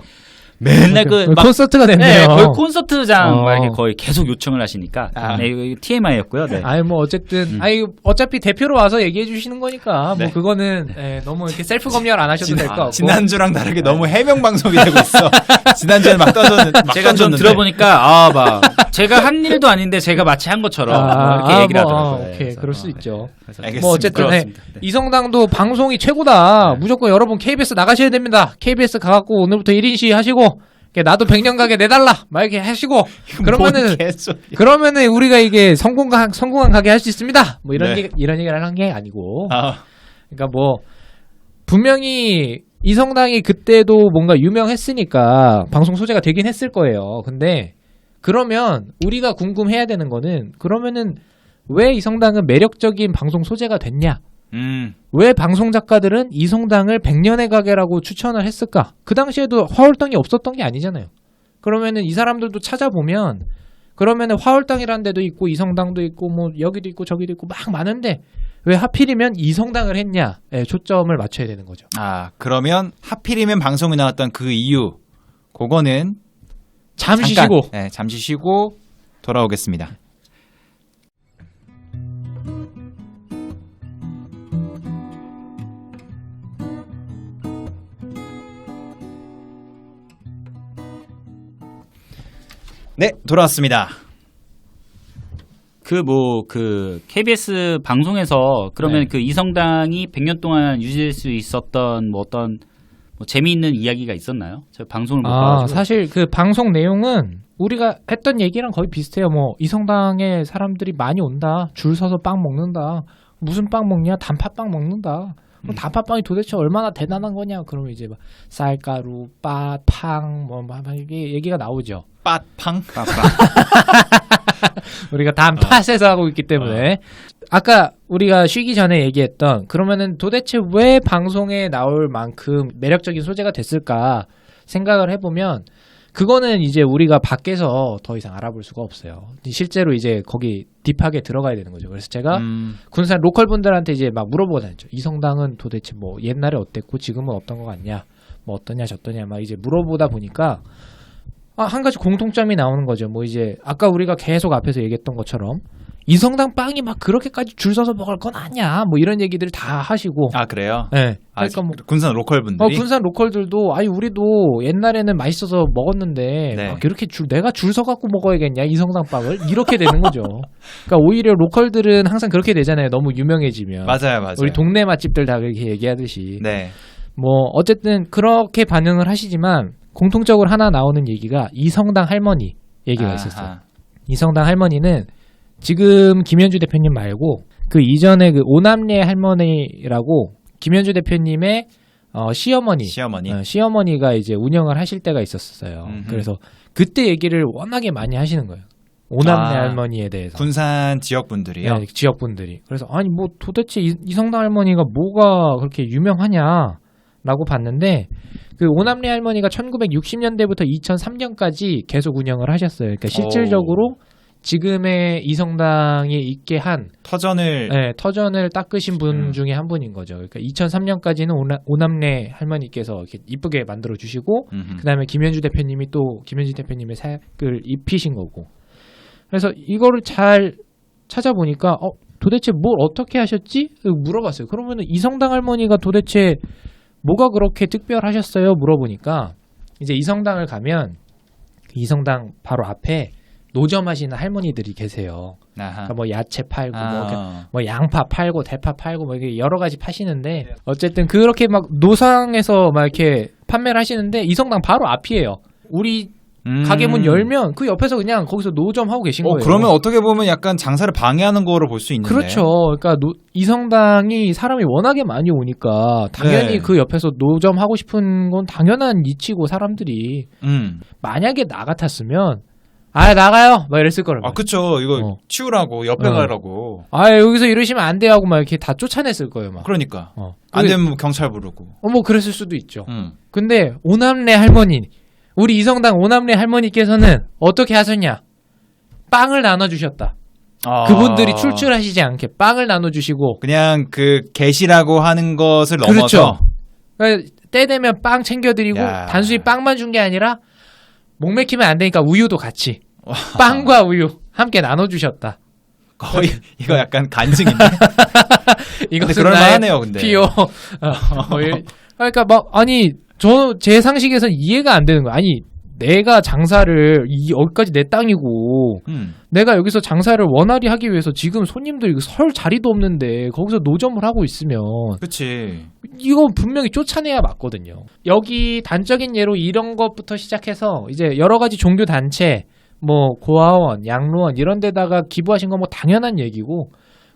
맨날 막 콘서트가 네, 됐네요. 거의 콘서트장 막 이렇게 어. 거의 계속 요청을 하시니까 네, 이거 TMI였고요. 네. 뭐 어쨌든 어차피 대표로 와서 얘기해 주시는 거니까 네. 뭐 그거는 너무 이렇게 셀프 검열 안 하셔도 될 것 같고. 지난주랑 다르게 너무 해명 방송이 되고 있어. 지난주에는 막 던졌는데. 제가 좀 들어보니까 막 제가 한 일도 아닌데 제가 마치 한 것처럼 뭐 이렇게 얘기를 하더라고요. 네, 오케이, 그래서, 그럴 수 있죠. 그래서 알겠습니다. 뭐 어쨌든 그렇습니다. 네. 이성당도 방송이 최고다. 무조건 여러분 KBS 나가셔야 됩니다. KBS 가갖고 오늘부터 1인 시위 하시고 나도 100년 가게 내달라 막 이렇게 하시고 그러면은 우리가 이게 성공한 가게 할 수 있습니다. 뭐 이런 네. 이런 얘기를 하는 게 아니고. 그러니까 뭐 분명히 이성당이 그때도 뭔가 유명했으니까 방송 소재가 되긴 했을 거예요. 근데 그러면 우리가 궁금해야 되는 거는 그러면은 왜 이성당은 매력적인 방송 소재가 됐냐? 왜 방송 작가들은 이성당을 100년의 가게라고 추천을 했을까? 그 당시에도 화월당이 없었던 게 아니잖아요. 그러면은 이 사람들도 찾아보면 그러면은 화월당이라는 데도 있고 이성당도 있고 뭐 여기도 있고 저기도 있고 막 많은데 왜 하필이면 이성당을 했냐에 초점을 맞춰야 되는 거죠. 아, 그러면 하필이면 방송에 나왔던 그 이유, 그거는 잠시 잠깐, 쉬고. 네, 잠시 쉬고 돌아오겠습니다. 네, 돌아왔습니다. 그 KBS 방송에서 그러면 네. 그 이성당이 100년 동안 유지될 수 있었던 뭐 어떤 뭐 재미있는 이야기가 있었나요? 제가 방송을 못 봐가지고. 사실 그 방송 내용은 우리가 했던 얘기랑 거의 비슷해요. 뭐 이성당에 사람들이 많이 온다. 줄 서서 빵 먹는다. 무슨 빵 먹냐? 단팥빵 먹는다. 그럼 단팥빵이 도대체 얼마나 대단한 거냐? 그러면 이제 막 쌀가루, 팥,팡 막 이게 얘기가 나오죠. 빠팡. 우리가 단팥에서 하고 있기 때문에 아까 우리가 쉬기 전에 얘기했던 그러면은 도대체 왜 방송에 나올 만큼 매력적인 소재가 됐을까 생각을 해보면 그거는 이제 우리가 밖에서 더 이상 알아볼 수가 없어요. 실제로 이제 거기 딥하게 들어가야 되는 거죠. 그래서 제가 군산 로컬 분들한테 이제 막 물어보고 다녔죠. 이성당은 도대체 뭐 옛날에 어땠고 지금은 어떤 것 같냐, 뭐 어떠냐 저떠냐 막 이제 물어보다 보니까 한 가지 공통점이 나오는 거죠. 뭐 이제 아까 우리가 계속 앞에서 얘기했던 것처럼 이성당 빵이 막 그렇게까지 줄 서서 먹을 건 아니야. 뭐 이런 얘기들을 다 하시고. 아, 그래요? 네. 아, 그러니까 뭐 군산 로컬 분들이. 군산 로컬들도 아니 우리도 옛날에는 맛있어서 먹었는데 네. 막 이렇게 내가 줄 서 갖고 먹어야겠냐 이성당 빵을 이렇게 되는 거죠. 그러니까 오히려 로컬들은 항상 그렇게 되잖아요. 너무 유명해지면. 맞아요. 우리 동네 맛집들 다 그렇게 얘기하듯이. 네. 뭐 어쨌든 그렇게 반응을 하시지만 공통적으로 하나 나오는 얘기가 이성당 할머니 얘기가 있었어요. 이성당 할머니는 지금 김현주 대표님 말고 그 이전에 그 오남례 할머니라고 김현주 대표님의 시어머니, 시어머니가 이제 운영을 하실 때가 있었어요. 그래서 그때 얘기를 워낙에 많이 하시는 거예요. 오남례 할머니에 대해서. 군산 지역 분들이요? 네, 지역 분들이. 그래서 아니 뭐 도대체 이성당 할머니가 뭐가 그렇게 유명하냐라고 봤는데 그 오남례 할머니가 1960년대부터 2003년까지 계속 운영을 하셨어요. 그러니까 실질적으로 지금의 이성당에 있게 한 터전을 닦으신 분 중에 한 분인 거죠. 그러니까 2003년까지는 오남례 할머니께서 이렇게 이쁘게 만들어 주시고 그다음에 김현주 대표님이 또 김현주 대표님의 색을 입히신 거고. 그래서 이거를 잘 찾아보니까 도대체 뭘 어떻게 하셨지? 물어봤어요. 그러면은 이성당 할머니가 도대체 뭐가 그렇게 특별하셨어요? 물어보니까 이제 이성당을 가면 이성당 바로 앞에 노점하시는 할머니들이 계세요. 그러니까 뭐 야채 팔고 뭐 양파 팔고 대파 팔고 뭐 이게 여러 가지 파시는데 어쨌든 그렇게 막 노상에서 막 이렇게 판매를 하시는데 이성당 바로 앞이에요. 우리 가게 문 열면 그 옆에서 그냥 거기서 노점하고 계신 거예요. 그러면 어떻게 보면 약간 장사를 방해하는 거로 볼 수 있는데. 그렇죠. 그러니까 이성당이 사람이 워낙에 많이 오니까 당연히 그 옆에서 노점하고 싶은 건 당연한 이치고 사람들이 만약에 나 같았으면 나가요 막 이랬을 거라고. 그쵸. 이거 치우라고 옆에 가라고. 여기서 이러시면 안 돼 하고 막 이렇게 다 쫓아냈을 거예요. 막. 그러니까 안 되면 뭐 경찰 부르고. 뭐 그랬을 수도 있죠. 근데 오남례 할머니 우리 이성당 오남례 할머니께서는 어떻게 하셨냐? 빵을 나눠주셨다. 그분들이 출출하시지 않게 빵을 나눠주시고 그냥 그 계시라고 하는 것을 넘어서. 그렇죠. 그러니까 때 되면 빵 챙겨드리고 단순히 빵만 준 게 아니라 목 맥히면 안 되니까 우유도 같이 빵과 우유 함께 나눠주셨다. 거의 이거 약간 간증인데. 이것은 그럴만하네요. 근데 피오. 그러니까 막 제 상식에서는 이해가 안 되는 거야. 아니 내가 장사를 여기까지 내 땅이고 내가 여기서 장사를 원활히 하기 위해서 지금 손님들 이거 설 자리도 없는데 거기서 노점을 하고 있으면 그치. 이거 분명히 쫓아내야 맞거든요. 여기 단적인 예로 이런 것부터 시작해서 이제 여러 가지 종교 단체 뭐 고아원, 양로원 이런 데다가 기부하신 건 뭐 당연한 얘기고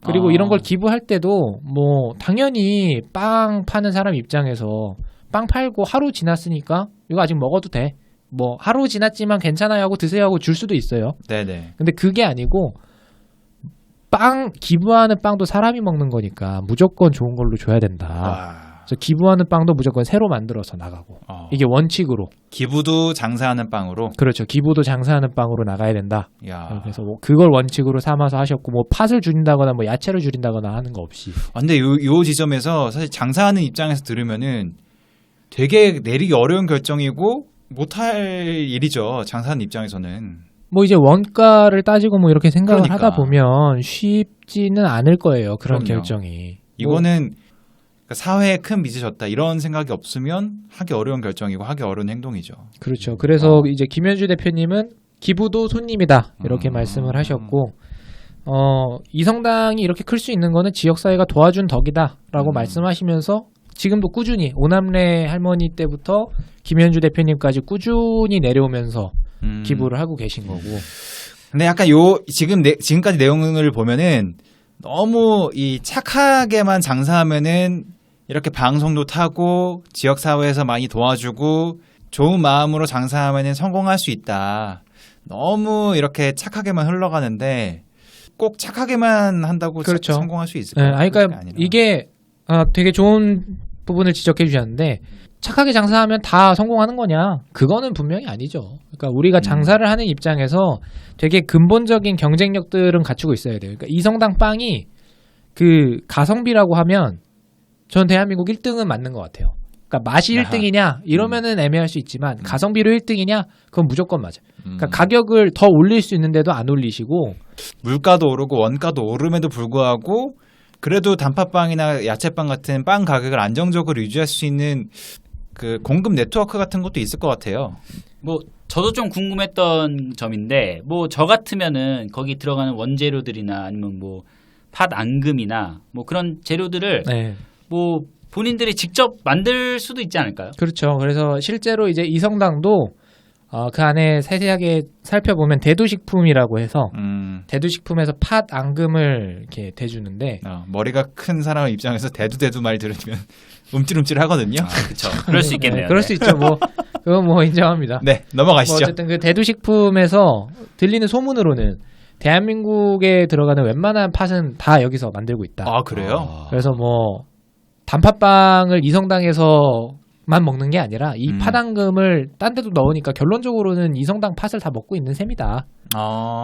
그리고 이런 걸 기부할 때도 뭐 당연히 빵 파는 사람 입장에서 빵 팔고 하루 지났으니까 이거 아직 먹어도 돼. 뭐 하루 지났지만 괜찮아요 하고 드세요 하고 줄 수도 있어요. 네네. 근데 그게 아니고 기부하는 빵도 사람이 먹는 거니까 무조건 좋은 걸로 줘야 된다. 그래서 기부하는 빵도 무조건 새로 만들어서 나가고 이게 원칙으로. 기부도 장사하는 빵으로. 그렇죠. 기부도 장사하는 빵으로 나가야 된다. 야. 그래서 뭐 그걸 원칙으로 삼아서 하셨고 뭐 팥을 줄인다거나 뭐 야채를 줄인다거나 하는 거 없이. 근데 요 지점에서 사실 장사하는 입장에서 들으면은 되게 내리기 어려운 결정이고 못할 일이죠. 장사하는 입장에서는. 뭐 이제 원가를 따지고 뭐 이렇게 생각을 그러니까. 하다 보면 쉽지는 않을 거예요. 그런 그럼요. 결정이. 이거는 사회에 큰 빚이 졌다 이런 생각이 없으면 하기 어려운 결정이고 하기 어려운 행동이죠. 그렇죠. 그래서 이제 김현주 대표님은 기부도 손님이다 이렇게 말씀을 하셨고 이성당이 이렇게 클 수 있는 거는 지역사회가 도와준 덕이다라고 말씀하시면서 지금도 꾸준히 오남래 할머니 때부터 김현주 대표님까지 꾸준히 내려오면서 기부를 하고 계신 거고. 근데 약간 지금까지 내용을 보면은 너무 이 착하게만 장사하면은 이렇게 방송도 타고 지역 사회에서 많이 도와주고 좋은 마음으로 장사하면은 성공할 수 있다. 너무 이렇게 착하게만 흘러가는데 꼭 착하게만 한다고 그렇죠. 성공할 수 있을까요? 그러니까 이게 되게 좋은 부분을 지적해 주셨는데 착하게 장사하면 다 성공하는 거냐? 그거는 분명히 아니죠. 그러니까 우리가 장사를 하는 입장에서 되게 근본적인 경쟁력들은 갖추고 있어야 돼요. 그러니까 이성당 빵이 그 가성비라고 하면 전 대한민국 1등은 맞는 것 같아요. 그러니까 맛이 1등이냐 이러면은 애매할 수 있지만 가성비로 1등이냐 그건 무조건 맞아요. 그러니까 가격을 더 올릴 수 있는데도 안 올리시고 물가도 오르고 원가도 오름에도 불구하고 그래도 단팥빵이나 야채빵 같은 빵 가격을 안정적으로 유지할 수 있는 그 공급 네트워크 같은 것도 있을 것 같아요. 뭐 저도 좀 궁금했던 점인데 뭐 저 같으면은 거기 들어가는 원재료들이나 아니면 뭐 팥 앙금이나 뭐 그런 재료들을 네. 뭐 본인들이 직접 만들 수도 있지 않을까요? 그렇죠. 그래서 실제로 이제 이성당도 그 안에 세세하게 살펴보면 대두식품이라고 해서 대두식품에서 팥 앙금을 이렇게 대주는데 머리가 큰 사람 입장에서 대두 말 들으면 움찔움찔 하거든요. 그렇죠. 그럴 수 있겠네요. 네, 그럴 수 있죠. 뭐 그건 뭐 인정합니다. 네, 넘어가시죠. 뭐 어쨌든 그 대두식품에서 들리는 소문으로는 대한민국에 들어가는 웬만한 팥은 다 여기서 만들고 있다. 아, 그래요? 그래서 뭐 단팥빵을 이성당에서만 먹는 게 아니라 이 팥앙금을 딴 데도 넣으니까 결론적으로는 이성당 팥을 다 먹고 있는 셈이다.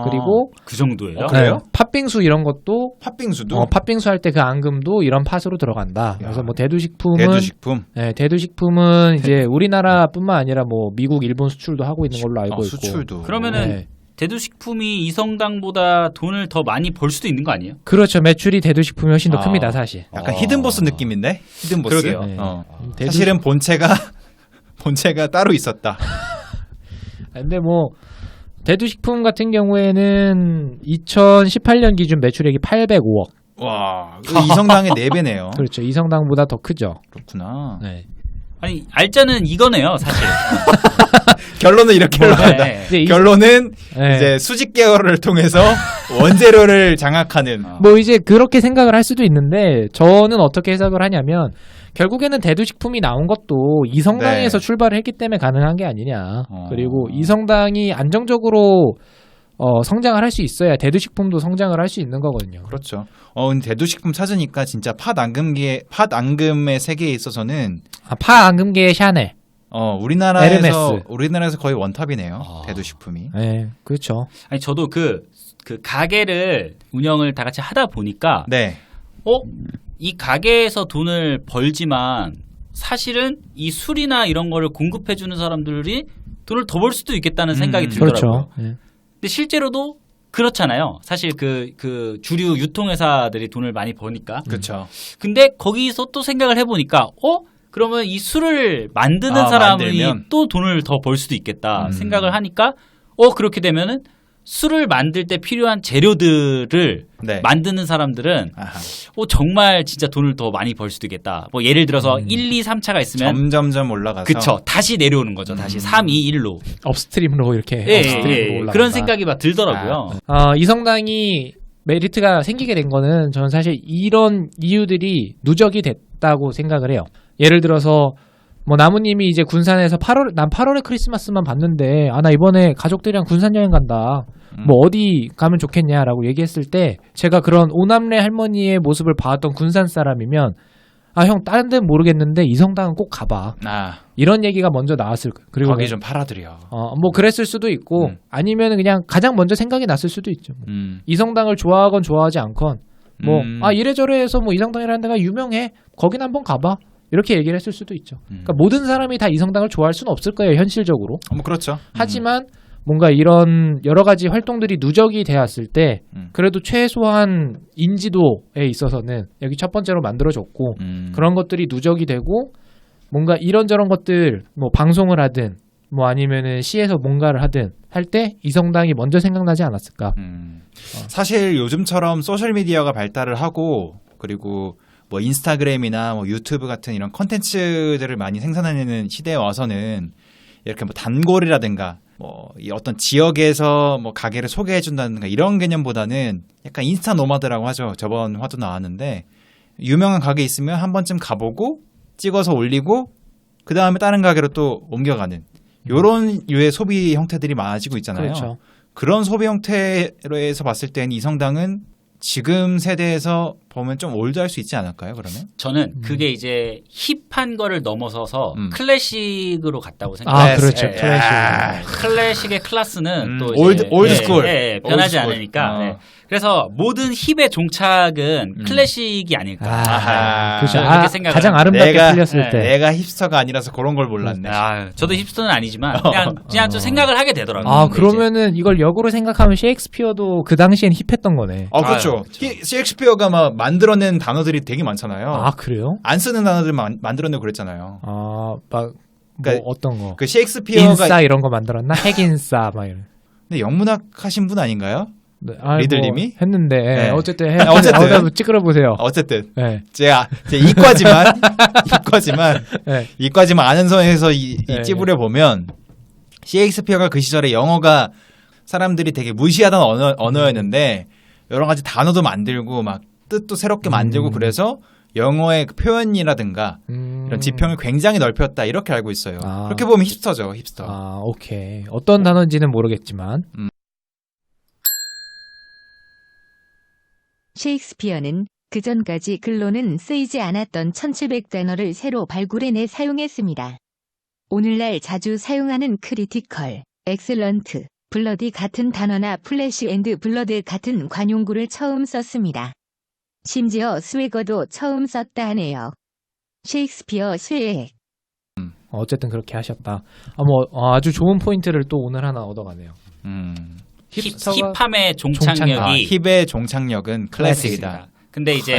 그리고 그 정도예요? 그래요? 팥빙수 이런 것도 팥빙수도 팥빙수 할 때 그 앙금도 이런 팥으로 들어간다. 그래서 뭐 대두식품. 네, 대두식품은 이제 우리나라뿐만 아니라 뭐 미국, 일본 수출도 하고 있는 걸로 알고 있고. 수출도. 그러면은 네. 대두식품이 이성당보다 돈을 더 많이 벌 수도 있는 거 아니에요? 그렇죠. 매출이 대두식품이 훨씬 더 큽니다, 사실. 약간 히든보스 느낌인데? 히든보스. 그러게요. 네. 사실은 본체가 따로 있었다. 근데 뭐 대두식품 같은 경우에는 2018년 기준 매출액이 805억. 와, 이성당의 4배네요. 그렇죠. 이성당보다 더 크죠. 그렇구나. 네. 아니 알짜는 이거네요, 사실. 결론은 이렇게 흘러간다. 네. 이제 결론은 네. 이제 수직 계열을 통해서 원재료를 장악하는. 뭐 이제 그렇게 생각을 할 수도 있는데 저는 어떻게 해석을 하냐면 결국에는 대두식품이 나온 것도 이성당에서 네. 출발을 했기 때문에 가능한 게 아니냐. 어. 그리고 이성당이 안정적으로 성장을 할 수 있어야 대두식품도 성장을 할 수 있는 거거든요. 그렇죠. 근데 대두식품 찾으니까 진짜 팥 앙금의 세계에 있어서는 파 앙금계의 샤넬. 우리나라에서 거의 원탑이네요. 대두식품이. 네, 그렇죠. 아니 저도 그 가게를 운영을 다 같이 하다 보니까 네. 이 가게에서 돈을 벌지만 사실은 이 술이나 이런 거를 공급해 주는 사람들이 돈을 더 벌 수도 있겠다는 생각이 들더라고요. 그렇죠. 네. 근데 실제로도 그렇잖아요. 사실 그 주류 유통회사들이 돈을 많이 버니까. 그렇죠. 근데 거기서 또 생각을 해보니까 그러면 이 술을 만드는 사람이 만들면? 또 돈을 더 벌 수도 있겠다 생각을 하니까 그렇게 되면은 술을 만들 때 필요한 재료들을 네. 만드는 사람들은 아하. 정말 진짜 돈을 더 많이 벌 수도 있겠다. 뭐 예를 들어서 1, 2, 3차가 있으면 점점점 올라가서. 그쵸. 다시 내려오는 거죠. 다시 3, 2, 1로. 업스트림으로 이렇게 업스트림으로 올라간다. 그런 생각이 막 들더라고요. 이성당이 메리트가 생기게 된 거는 저는 사실 이런 이유들이 누적이 됐다고 생각을 해요. 예를 들어서 뭐 나무님이 이제 군산에서 난 8월에 크리스마스만 봤는데 나 이번에 가족들이랑 군산 여행 간다. 뭐 어디 가면 좋겠냐라고 얘기했을 때 제가 그런 오남래 할머니의 모습을 봐왔던 군산 사람이면 아 형 다른 데는 모르겠는데 이성당은 꼭 가봐. 이런 얘기가 먼저 나왔을 거예요. 그리고 거기 좀 팔아드려. 뭐 그랬을 수도 있고 아니면 그냥 가장 먼저 생각이 났을 수도 있죠. 이성당을 좋아하건 좋아하지 않건 뭐 이래저래 해서 뭐 이성당이라는 데가 유명해. 거긴 한번 가봐. 이렇게 얘기를 했을 수도 있죠. 그러니까 모든 사람이 다 이성당을 좋아할 수는 없을 거예요. 현실적으로. 뭐 그렇죠. 하지만 뭔가 이런 여러 가지 활동들이 누적이 되었을 때 그래도 최소한 인지도에 있어서는 여기 첫 번째로 만들어졌고 그런 것들이 누적이 되고 뭔가 이런저런 것들 뭐 방송을 하든 뭐 아니면은 시에서 뭔가를 하든 할 때 이성당이 먼저 생각나지 않았을까. 사실 요즘처럼 소셜미디어가 발달을 하고 그리고 뭐 인스타그램이나 뭐 유튜브 같은 이런 컨텐츠들을 많이 생산하는 시대에 와서는 이렇게 뭐 단골이라든가 뭐 이 어떤 지역에서 뭐 가게를 소개해 준다든가 이런 개념보다는 약간 인스타 노마드라고 하죠. 저번 화도 나왔는데 유명한 가게 있으면 한 번쯤 가보고 찍어서 올리고 그 다음에 다른 가게로 또 옮겨가는 요런 유의 소비 형태들이 많아지고 있잖아요. 그렇죠. 그런 소비 형태로에서 봤을 때는 이성당은 지금 세대에서 보면 좀 올드할 수 있지 않을까요? 그러면? 저는 그게 이제 힙한 거를 넘어서서 클래식으로 갔다고 생각해요. 그렇죠. 예, 클래식. 클래식의 클래스는 또 올드 스쿨. 변하지 올드 스쿨. 않으니까. 네. 그래서 모든 힙의 종착은 클래식이 아닐까. 그렇죠. 그렇게 생각을 가장 합니다. 아름답게 풀렸을 때. 내가 힙스터가 아니라서 그런 걸 몰랐네. 저도 힙스터는 아니지만 그냥 좀 생각을 하게 되더라고요. 그러면은 이걸 역으로 생각하면 셰익스피어도 그 당시엔 힙했던 거네. 그렇죠. 셰익스피어가 막 만들어낸 단어들이 되게 많잖아요. 그래요? 안 쓰는 단어들 만들어내고 그랬잖아요. 막 그러니까 뭐 어떤 거? 그 셰익스피어가 인싸 이런 거 만들었나? 핵인싸 막 이런. 근데 영문학 하신 분 아닌가요? 네, 리들님이? 뭐 했는데 네. 어쨌든 어쨌든. 찌그러 보세요. 어쨌든 네. 제가 이과지만 아는 선에서 이 찝으려 보면 셰익스피어가 그 시절에 영어가 사람들이 되게 무시하던 언어였는데 여러 가지 단어도 만들고 막 뜻도 새롭게 만들고 그래서 영어의 그 표현이라든가 이런 지평을 굉장히 넓혔다 이렇게 알고 있어요. 그렇게 보면 힙스터죠, 힙스터. 오케이. 어떤 단어인지는 모르겠지만 셰익스피어는 그 전까지 글로는 쓰이지 않았던 1700단어를 새로 발굴해내 사용했습니다. 오늘날 자주 사용하는 크리티컬, 엑셀런트, 블러디 같은 단어나 플래시 앤드 블러드 같은 관용구를 처음 썼습니다. 심지어 스웨거도 처음 썼다 하네요. 셰익스피어 스웨액. 어쨌든 그렇게 하셨다. 아주 좋은 포인트를 또 오늘 하나 얻어가네요. 힙함의 종착역이 힙의 종착역은 클래식이다. 근데 이제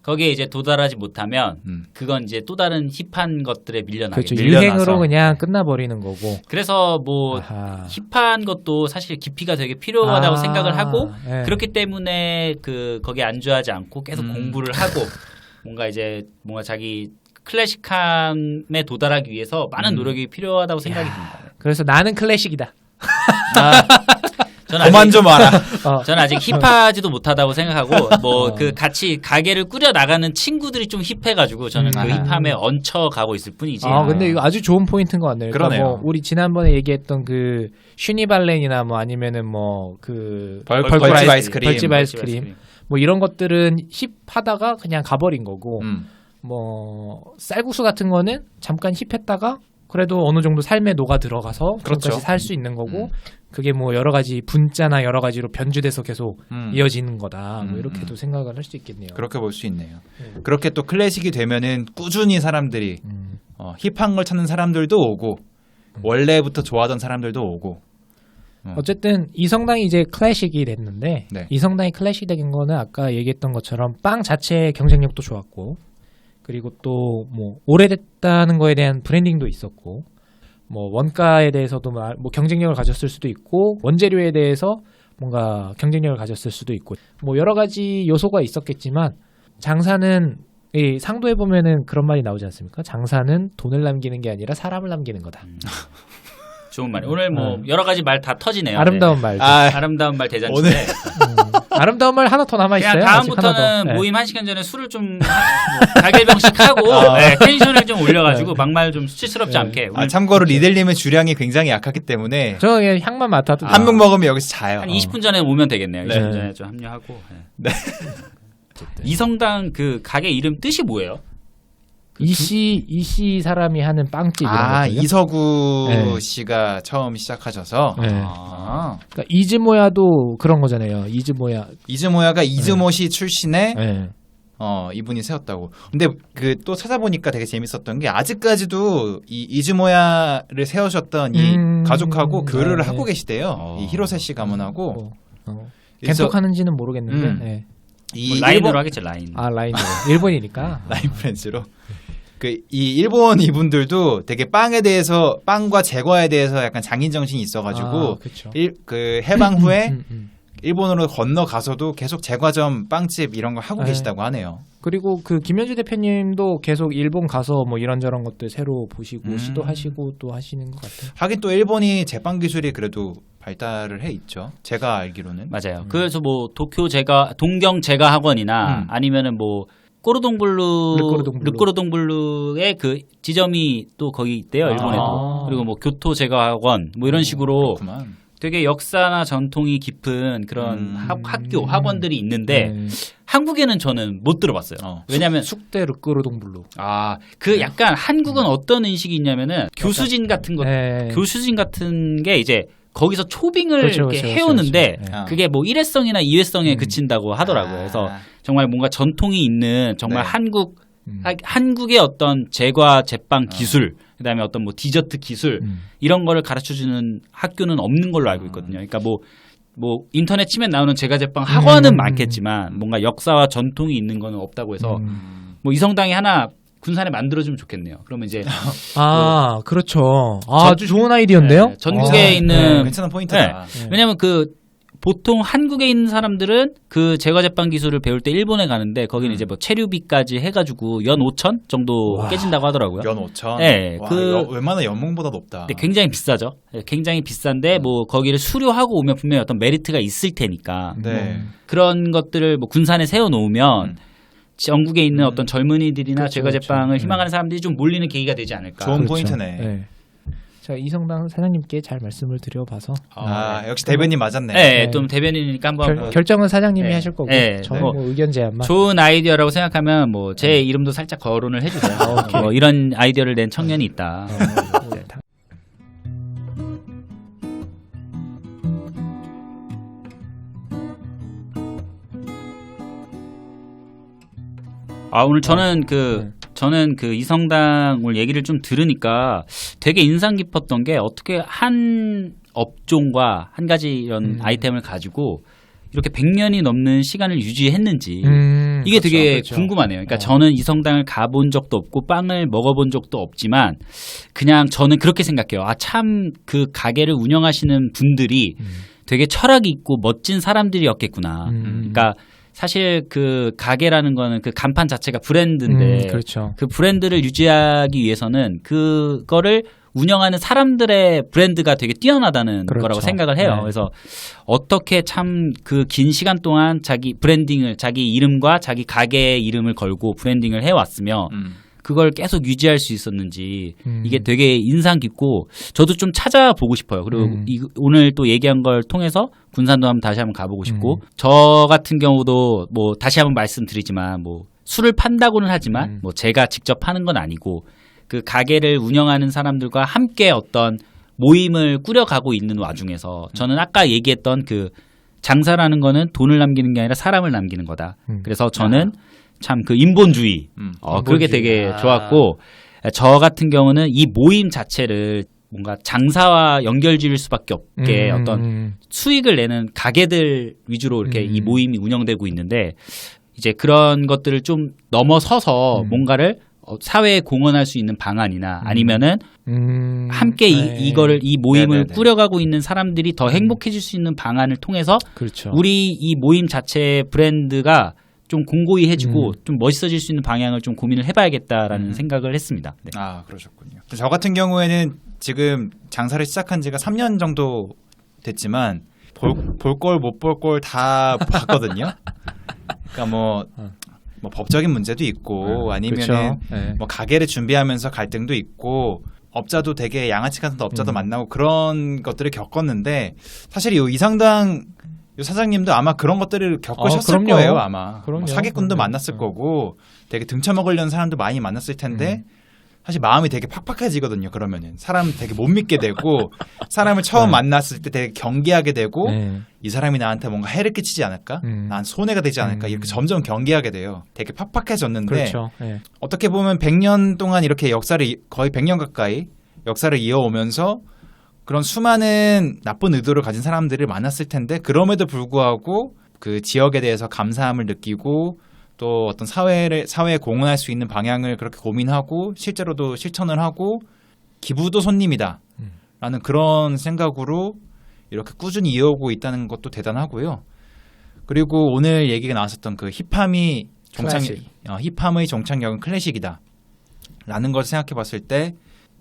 거기에 이제 도달하지 못하면 그건 이제 또 다른 힙한 것들에 밀려나게. 그렇죠. 유행으로 그냥 끝나버리는 거고. 그래서 뭐 힙한 것도 사실 깊이가 되게 필요하다고 생각을 하고 그렇기 때문에 거기에 안주하지 않고 계속 공부를 하고 뭔가 자기 클래식함에 도달하기 위해서 많은 노력이 필요하다고 생각이 듭니다. 그래서 나는 클래식이다. 그만 좀 알아. 저는 아직 힙하지도 못하다고 생각하고 뭐 그 같이 가게를 꾸려 나가는 친구들이 좀 힙해가지고 저는 그 힙함에 얹혀가고 있을 뿐이지. 근데 이거 아주 좋은 포인트인 것 같네요. 그러네요. 뭐 우리 지난번에 얘기했던 그 슈니발렌이나 뭐 아니면은 뭐 그 벌집 아이스크림 뭐 이런 것들은 힙하다가 그냥 가버린 거고 뭐 쌀국수 같은 거는 잠깐 힙했다가 그래도 어느 정도 삶에 녹아 들어가서 그렇죠. 살 수 있는 거고 그게 뭐 여러 가지 분자나 여러 가지로 변주돼서 계속 이어지는 거다. 뭐 이렇게도 생각을 할 수 있겠네요. 그렇게 볼 수 있네요. 그렇게 또 클래식이 되면은 꾸준히 사람들이 힙한 걸 찾는 사람들도 오고 원래부터 좋아하던 사람들도 오고. 어쨌든 이성당이 이제 클래식이 됐는데 네. 이성당이 클래식이 된 거는 아까 얘기했던 것처럼 빵 자체의 경쟁력도 좋았고 그리고 또 뭐 오래됐다는 거에 대한 브랜딩도 있었고 뭐 원가에 대해서도 뭐 경쟁력을 가졌을 수도 있고 원재료에 대해서 뭔가 경쟁력을 가졌을 수도 있고 뭐 여러 가지 요소가 있었겠지만 장사는 이 상도에 보면은 그런 말이 나오지 않습니까? 장사는 돈을 남기는 게 아니라 사람을 남기는 거다. 좋은 말이에요. 오늘 뭐 여러 가지 말 다 터지네요. 아름다운 말. 아름다운 말 대잔치인데. 오늘 아름다운 말 하나 더 남아 있어요. 그냥 다음부터는 모임 1시간 전에 술을 좀 가gel병씩 하고 텐션을 좀 올려가지고 막말 좀 수치스럽지 않게. 참고로 리델님은 주량이 굉장히 약하기 때문에 저 그냥 향만 맡아도 한 병 먹으면 여기서 자요. 한 20분 전에 오면 되겠네요. 20분 전에 좀 합류하고. 어쨌든 이성당 그 가게 이름 뜻이 뭐예요? 이씨 사람이 하는 빵집 이런 아, 거죠. 이서구 네. 씨가 처음 시작하셔서 네. 아, 그러니까 이즈모야도 그런 거잖아요. 이즈모야. 이즈모야가 이즈모시 출신의 네. 이분이 세웠다고. 근데 그 또 찾아보니까 되게 재밌었던 게 아직까지도 이 이즈모야를 세우셨던 이 가족하고 교류를 네. 하고 계시대요. 이 히로세시 가문하고. 그래서 겐톡하는지는 모르겠는데. 음. 네. 이 뭐 라인으로 일본 하겠죠, 라인. 아 라인으로 일본이니까. 라인 프렌즈로. 이 일본 이분들도 되게 빵에 대해서 빵과 제과에 대해서 약간 장인 정신이 있어가지고 그렇죠. 그 해방 후에 일본으로 건너가서도 계속 제과점 빵집 이런 거 하고 네. 계시다고 하네요. 그리고 그 김현주 대표님도 계속 일본 가서 뭐 이런저런 것들 새로 보시고 시도하시고 또 하시는 것 같아요. 하긴 또 일본이 제빵 기술이 그래도 발달을 해 있죠. 제가 알기로는. 맞아요. 그래서 뭐 도쿄 제가 동경 제가 학원이나 아니면은 뭐 꼬르동블루 르꼬르동블루의 그 지점이 또 거기 있대요. 일본에도. 그리고 뭐 교토 제가 학원 뭐 이런 식으로 그렇구만. 되게 역사나 전통이 깊은 그런 학교 학원들이 있는데 한국에는 저는 못 들어봤어요. 왜냐하면 숙대 르꼬르동블루. 그 약간 한국은 어떤 인식이 있냐면은 교수진 같은 것, 네. 교수진 같은 게 이제 거기서 초빙을 그렇죠, 이렇게 그렇죠, 해오는데 그렇죠. 네. 그게 뭐 일회성이나 이회성에 그친다고 하더라고요. 그래서 정말 뭔가 전통이 있는 정말 네. 한국의 어떤 제과 제빵 기술, 그다음에 어떤 뭐 디저트 기술 이런 거를 가르쳐주는 학교는 없는 걸로 알고 있거든요. 그러니까 뭐 인터넷 치면 나오는 제과 제빵 학원은 많겠지만 뭔가 역사와 전통이 있는 거는 없다고 해서 뭐 이성당이 하나 군산에 만들어주면 좋겠네요. 그러면 이제 그렇죠. 아주 좋은 아이디어인데요. 네, 전국에 있는 괜찮은 포인트다. 왜냐하면 보통 한국에 있는 사람들은 그 제과 제빵 기술을 배울 때 일본에 가는데 거기는 이제 뭐 체류비까지 해가지고 연 5천 정도 깨진다고 하더라고요. 연 5천. 네, 웬만한 연봉보다 높다. 근데 굉장히 비싸죠. 굉장히 비싼데 뭐 거기를 수료하고 오면 분명히 어떤 메리트가 있을 테니까 네. 그런 것들을 뭐 군산에 세워놓으면 전국에 있는 어떤 젊은이들이나 그렇죠, 제과 제빵을 그렇죠. 희망하는 사람들이 좀 몰리는 계기가 되지 않을까. 좋은 그렇죠. 포인트네. 네. 자 이성당 사장님께 잘 말씀을 드려봐서 역시 대변인 맞았네. 네, 좀 대변인이니까 한번 결정은 사장님이 네. 하실 거고 네. 저는 뭐 의견 제안만. 좋은 아이디어라고 생각하면 뭐 제 이름도 살짝 거론을 해주세요. 뭐 이런 아이디어를 낸 청년이 있다. 네, 오늘 저는 그 이성당 오늘 얘기를 좀 들으니까 되게 인상 깊었던 게 어떻게 한 업종과 한 가지 이런 아이템을 가지고 이렇게 100년이 넘는 시간을 유지했는지 이게 되게 그렇죠. 궁금하네요. 그러니까 저는 이성당을 가본 적도 없고 빵을 먹어본 적도 없지만 그냥 저는 그렇게 생각해요. 참 그 가게를 운영하시는 분들이 되게 철학이 있고 멋진 사람들이었겠구나. 그러니까 사실 그 가게라는 거는 그 간판 자체가 브랜드인데 그렇죠. 그 브랜드를 유지하기 위해서는 그거를 운영하는 사람들의 브랜드가 되게 뛰어나다는 그렇죠. 거라고 생각을 해요. 네. 그래서 어떻게 참 그 긴 시간 동안 자기 브랜딩을 자기 이름과 자기 가게의 이름을 걸고 브랜딩을 해왔으며 그걸 계속 유지할 수 있었는지 이게 되게 인상 깊고 저도 좀 찾아보고 싶어요. 그리고 오늘 또 얘기한 걸 통해서 군산도 다시 한번 가보고 싶고 저 같은 경우도 뭐 다시 한번 말씀드리지만 뭐 술을 판다고는 하지만 뭐 제가 직접 파는 건 아니고 그 가게를 운영하는 사람들과 함께 어떤 모임을 꾸려가고 있는 와중에서 저는 아까 얘기했던 그 장사라는 거는 돈을 남기는 게 아니라 사람을 남기는 거다. 그래서 저는 참 그 인본주의, 그게 되게 좋았고 저 같은 경우는 이 모임 자체를 뭔가 장사와 연결지을 수밖에 없게 어떤 수익을 내는 가게들 위주로 이렇게 이 모임이 운영되고 있는데 이제 그런 것들을 좀 넘어서서 뭔가를 사회에 공헌할 수 있는 방안이나 아니면은 함께 이 모임을 네네네. 꾸려가고 있는 사람들이 더 행복해질 수 있는 방안을 통해서 그렇죠. 우리 이 모임 자체의 브랜드가 좀 공고히 해지고 좀 멋있어질 수 있는 방향을 좀 고민을 해봐야겠다라는 생각을 했습니다. 네. 그러셨군요. 저 같은 경우에는 지금 장사를 시작한 지가 3년 정도 됐지만 볼 걸 못 볼 걸 다 봤거든요. 그러니까 뭐 법적인 문제도 있고 아니면은 그렇죠. 네. 뭐 가게를 준비하면서 갈등도 있고 업자도 되게 양아치 같은 업자도 만나고 그런 것들을 겪었는데 사실 이 이성당 이 사장님도 아마 그런 것들을 겪으셨을 그럼요. 거예요. 아마 그럼요. 뭐 사기꾼도 그럼요. 만났을 거고 되게 등쳐먹으려는 사람도 많이 만났을 텐데 사실 마음이 되게 팍팍해지거든요. 그러면은 사람 되게 못 믿게 되고 사람을 처음 만났을 때 되게 경계하게 되고 네. 이 사람이 나한테 뭔가 해를 끼치지 않을까? 난 손해가 되지 않을까? 이렇게 점점 경계하게 돼요. 되게 팍팍해졌는데 그렇죠. 네. 어떻게 보면 100년 동안 이렇게 역사를 거의 100년 가까이 역사를 이어오면서 그런 수많은 나쁜 의도를 가진 사람들을 만났을 텐데 그럼에도 불구하고 그 지역에 대해서 감사함을 느끼고 또 어떤 사회에 공헌할 수 있는 방향을 그렇게 고민하고 실제로도 실천을 하고 기부도 손님이다 라는 그런 생각으로 이렇게 꾸준히 이어오고 있다는 것도 대단하고요. 그리고 오늘 얘기가 나왔었던 그 힙함의 종착역은 클래식이다 라는 걸 생각해 봤을 때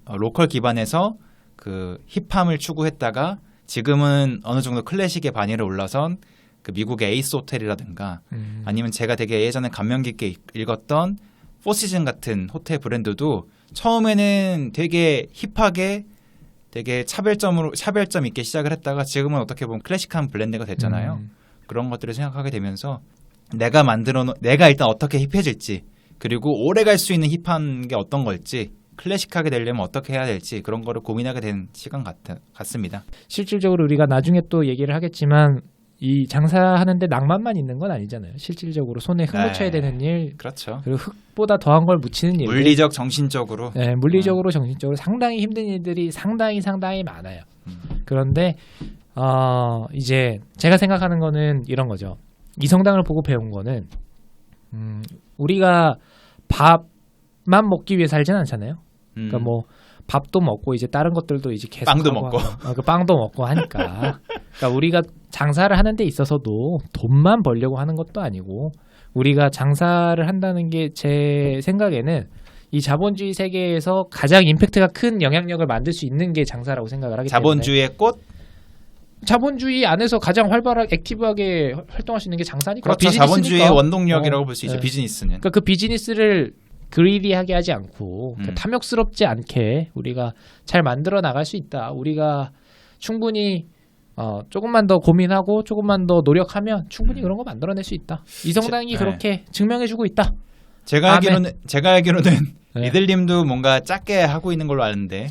로컬 기반에서 그 힙함을 추구했다가 지금은 어느 정도 클래식의 반열에 올라선 그 미국의 에이스 호텔이라든가 아니면 제가 되게 예전에 감명 깊게 읽었던 포시즌 같은 호텔 브랜드도 처음에는 되게 힙하게 되게 차별점 있게 시작을 했다가 지금은 어떻게 보면 클래식한 블렌드가 됐잖아요. 그런 것들을 생각하게 되면서 내가 일단 어떻게 힙해질지 그리고 오래 갈 수 있는 힙한 게 어떤 걸지 클래식하게 되려면 어떻게 해야 될지 그런 거를 고민하게 된 시간 같습니다. 실질적으로 우리가 나중에 또 얘기를 하겠지만 이 장사하는데 낭만만 있는 건 아니잖아요. 실질적으로 손에 흙 묻혀야 되는 일, 그렇죠. 그리고 흙보다 더한 걸 묻히는 일, 물리적, 정신적으로, 네, 물리적으로, 정신적으로 상당히 힘든 일들이 상당히 많아요. 그런데 이제 제가 생각하는 거는 이런 거죠. 이성당을 보고 배운 거는 우리가 밥만 먹기 위해 살진 않잖아요. 그러니까 뭐 밥도 먹고 이제 다른 것들도 이제 계속 빵도 먹고 그 빵도 먹고 하니까 그러니까 우리가 장사를 하는 데 있어서도 돈만 벌려고 하는 것도 아니고 우리가 장사를 한다는 게 제 생각에는 이 자본주의 세계에서 가장 임팩트가 큰 영향력을 만들 수 있는 게 장사라고 생각을 하기 때문에 자본주의의 꽃? 자본주의 안에서 가장 활발하게 액티브하게 활동할 수 있는 게 장사니까 그렇죠. 비즈니스니까. 자본주의의 원동력이라고 볼 수 있죠. 네. 비즈니스는. 그러니까 그 비즈니스를 그리디하게 하지 않고 탐욕스럽지 않게 우리가 잘 만들어 나갈 수 있다. 우리가 충분히 조금만 더 고민하고 조금만 더 노력하면 충분히 그런 거 만들어낼 수 있다. 이성당이 그렇게 증명해주고 있다. 제가 알기로는 네. 이들님도 뭔가 작게 하고 있는 걸로 아는데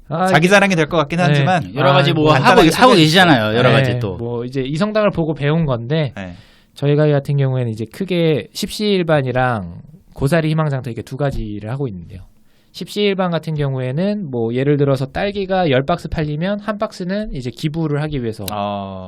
아, 자기 자랑이 될 것 같긴 네. 하지만 여러 가지 뭐 간단하게 하고 계시잖아요. 여러 네, 가지 또. 뭐 이제 이성당을 보고 배운 건데 네. 저희가 같은 경우에는 이제 크게 십시일반이랑 고사리 희망장터 이렇게 두 가지를 하고 있는데요. 십시일반 같은 경우에는 뭐 예를 들어서 딸기가 10박스 팔리면 한 박스는 이제 기부를 하기 위해서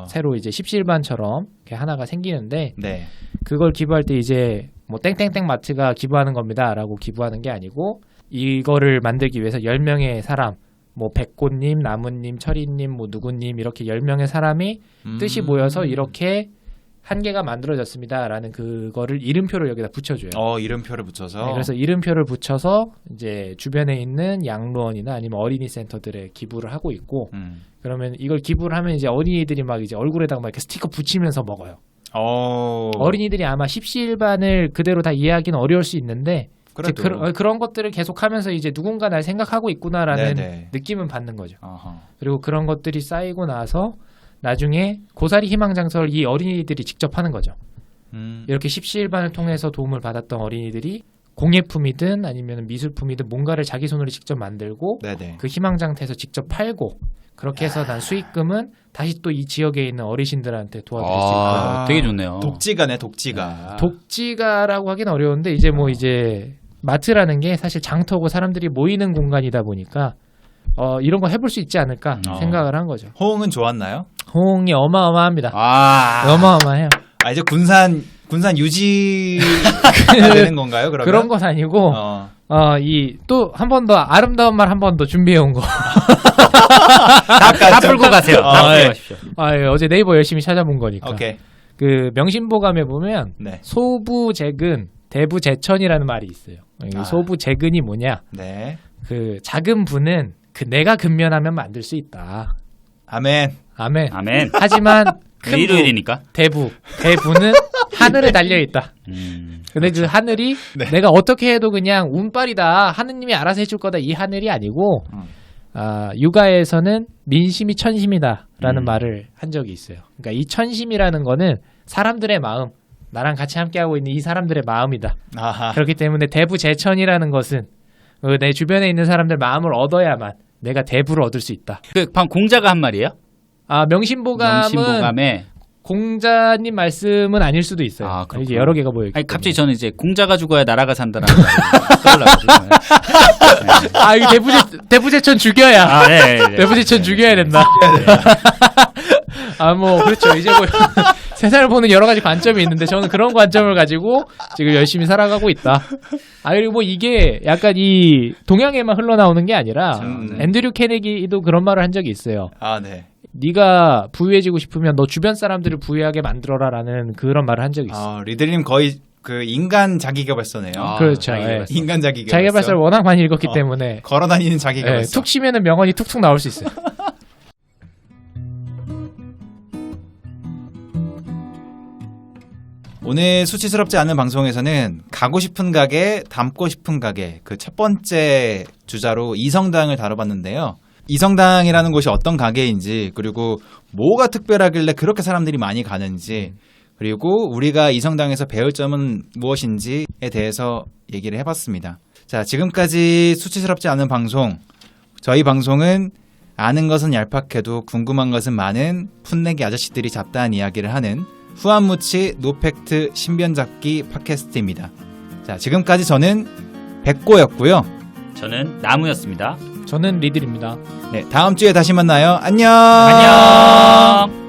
새로 이제 십시일반처럼 이렇게 하나가 생기는데 네. 그걸 기부할 때 이제 뭐 땡땡땡 마트가 기부하는 겁니다라고 기부하는 게 아니고 이거를 만들기 위해서 10명의 사람 뭐 백꽃님, 나무님, 철이님, 뭐 누구님 이렇게 10명의 사람이 뜻이 모여서 이렇게 한 개가 만들어졌습니다라는 그거를 이름표를 여기다 붙여줘요. 이름표를 붙여서. 네, 그래서 이름표를 붙여서 이제 주변에 있는 양로원이나 아니면 어린이 센터들에 기부를 하고 있고 그러면 이걸 기부를 하면 이제 어린이들이 막 이제 얼굴에다가 막 이렇게 스티커 붙이면서 먹어요. 어린이들이 아마 십시일반을 그대로 다 이해하기는 어려울 수 있는데 그런 것들을 계속하면서 이제 누군가 날 생각하고 있구나라는 네네. 느낌은 받는 거죠. 어허. 그리고 그런 것들이 쌓이고 나서 나중에 고사리 희망장터를 이 어린이들이 직접 하는 거죠. 이렇게 십시일반을 통해서 도움을 받았던 어린이들이 공예품이든 아니면 미술품이든 뭔가를 자기 손으로 직접 만들고 네네. 그 희망장터에서 직접 팔고 그렇게 해서 난 수익금은 다시 또 이 지역에 있는 어르신들한테 도와드릴 수 있고 되게 좋네요. 독지가네, 독지가. 독지가라고 하긴 어려운데 이제 뭐 이제 마트라는 게 사실 장터고 사람들이 모이는 공간이다 보니까 이런 거 해볼 수 있지 않을까 생각을 한 거죠. 호응은 좋았나요? 호응이 어마어마합니다. 어마어마해요. 이제 군산 유지가 되는 건가요? 그러면? 그런 건 아니고 또 한 번 더 아름다운 말 한 번 더 준비해 온 거. 다 풀고 가세요. 다 풀고 가십시오. 어제 네이버 열심히 찾아본 거니까. 오케이. 그 명심보감에 보면 네. 소부재근, 대부재천이라는 말이 있어요. 소부재근이 뭐냐? 네. 그 작은 부는 그 내가 근면하면 만들 수 있다. 아멘. 하지만 큰 일요일이니까. 대부는 하늘에 달려 있다. 근데 그 하늘이 내가 어떻게 해도 그냥 운빨이다. 하느님이 알아서 해줄 거다. 이 하늘이 아니고 육아에서는 민심이 천심이다라는 말을 한 적이 있어요. 그러니까 이 천심이라는 거는 사람들의 마음, 나랑 같이 함께하고 있는 이 사람들의 마음이다. 아하. 그렇기 때문에 대부재천이라는 것은 내 주변에 있는 사람들 마음을 얻어야만 내가 대부를 얻을 수 있다. 그 방 공자가 한 말이에요? 명심보감은 명심보감에. 공자님 말씀은 아닐 수도 있어요. 아, 그렇구나. 이게 여러 개가 모여 있기 아니 갑자기 때문에. 저는 이제 공자가 죽어야 나라가 산다라는 말이 떠올라가지고. 이거 대부재천 죽여야. 아, 네. 대부재천 죽여야 된다. 그렇죠. 이제 세상을 보는 여러 가지 관점이 있는데 저는 그런 관점을 가지고 지금 열심히 살아가고 있다. 그리고 이게 약간 이 동양에만 흘러나오는 게 아니라 앤드류 캐네기도 그런 말을 한 적이 있어요. 아, 네. 네가 부유해지고 싶으면 너 주변 사람들을 부유하게 만들어라라는 그런 말을 한 적이 있어요. 리들님 거의 그 인간 자기개발서네요. 그렇죠. 자기개발서. 인간 자기개발서. 자기개발서를 워낙 많이 읽었기 때문에 걸어다니는 자기개발서. 툭 치면은 명언이 툭툭 나올 수 있어요. 오늘 수치스럽지 않은 방송에서는 가고 싶은 가게, 닮고 싶은 가게 그 첫 번째 주자로 이성당을 다뤄봤는데요. 이성당이라는 곳이 어떤 가게인지, 그리고 뭐가 특별하길래 그렇게 사람들이 많이 가는지, 그리고 우리가 이성당에서 배울 점은 무엇인지에 대해서 얘기를 해봤습니다. 자, 지금까지 수치스럽지 않은 방송. 저희 방송은 아는 것은 얄팍해도 궁금한 것은 많은 풋내기 아저씨들이 잡다한 이야기를 하는 후한무치 노팩트 신변잡기 팟캐스트입니다. 자, 지금까지 저는 백고였고요. 저는 나무였습니다. 저는 리들입니다. 네, 다음 주에 다시 만나요. 안녕. 안녕.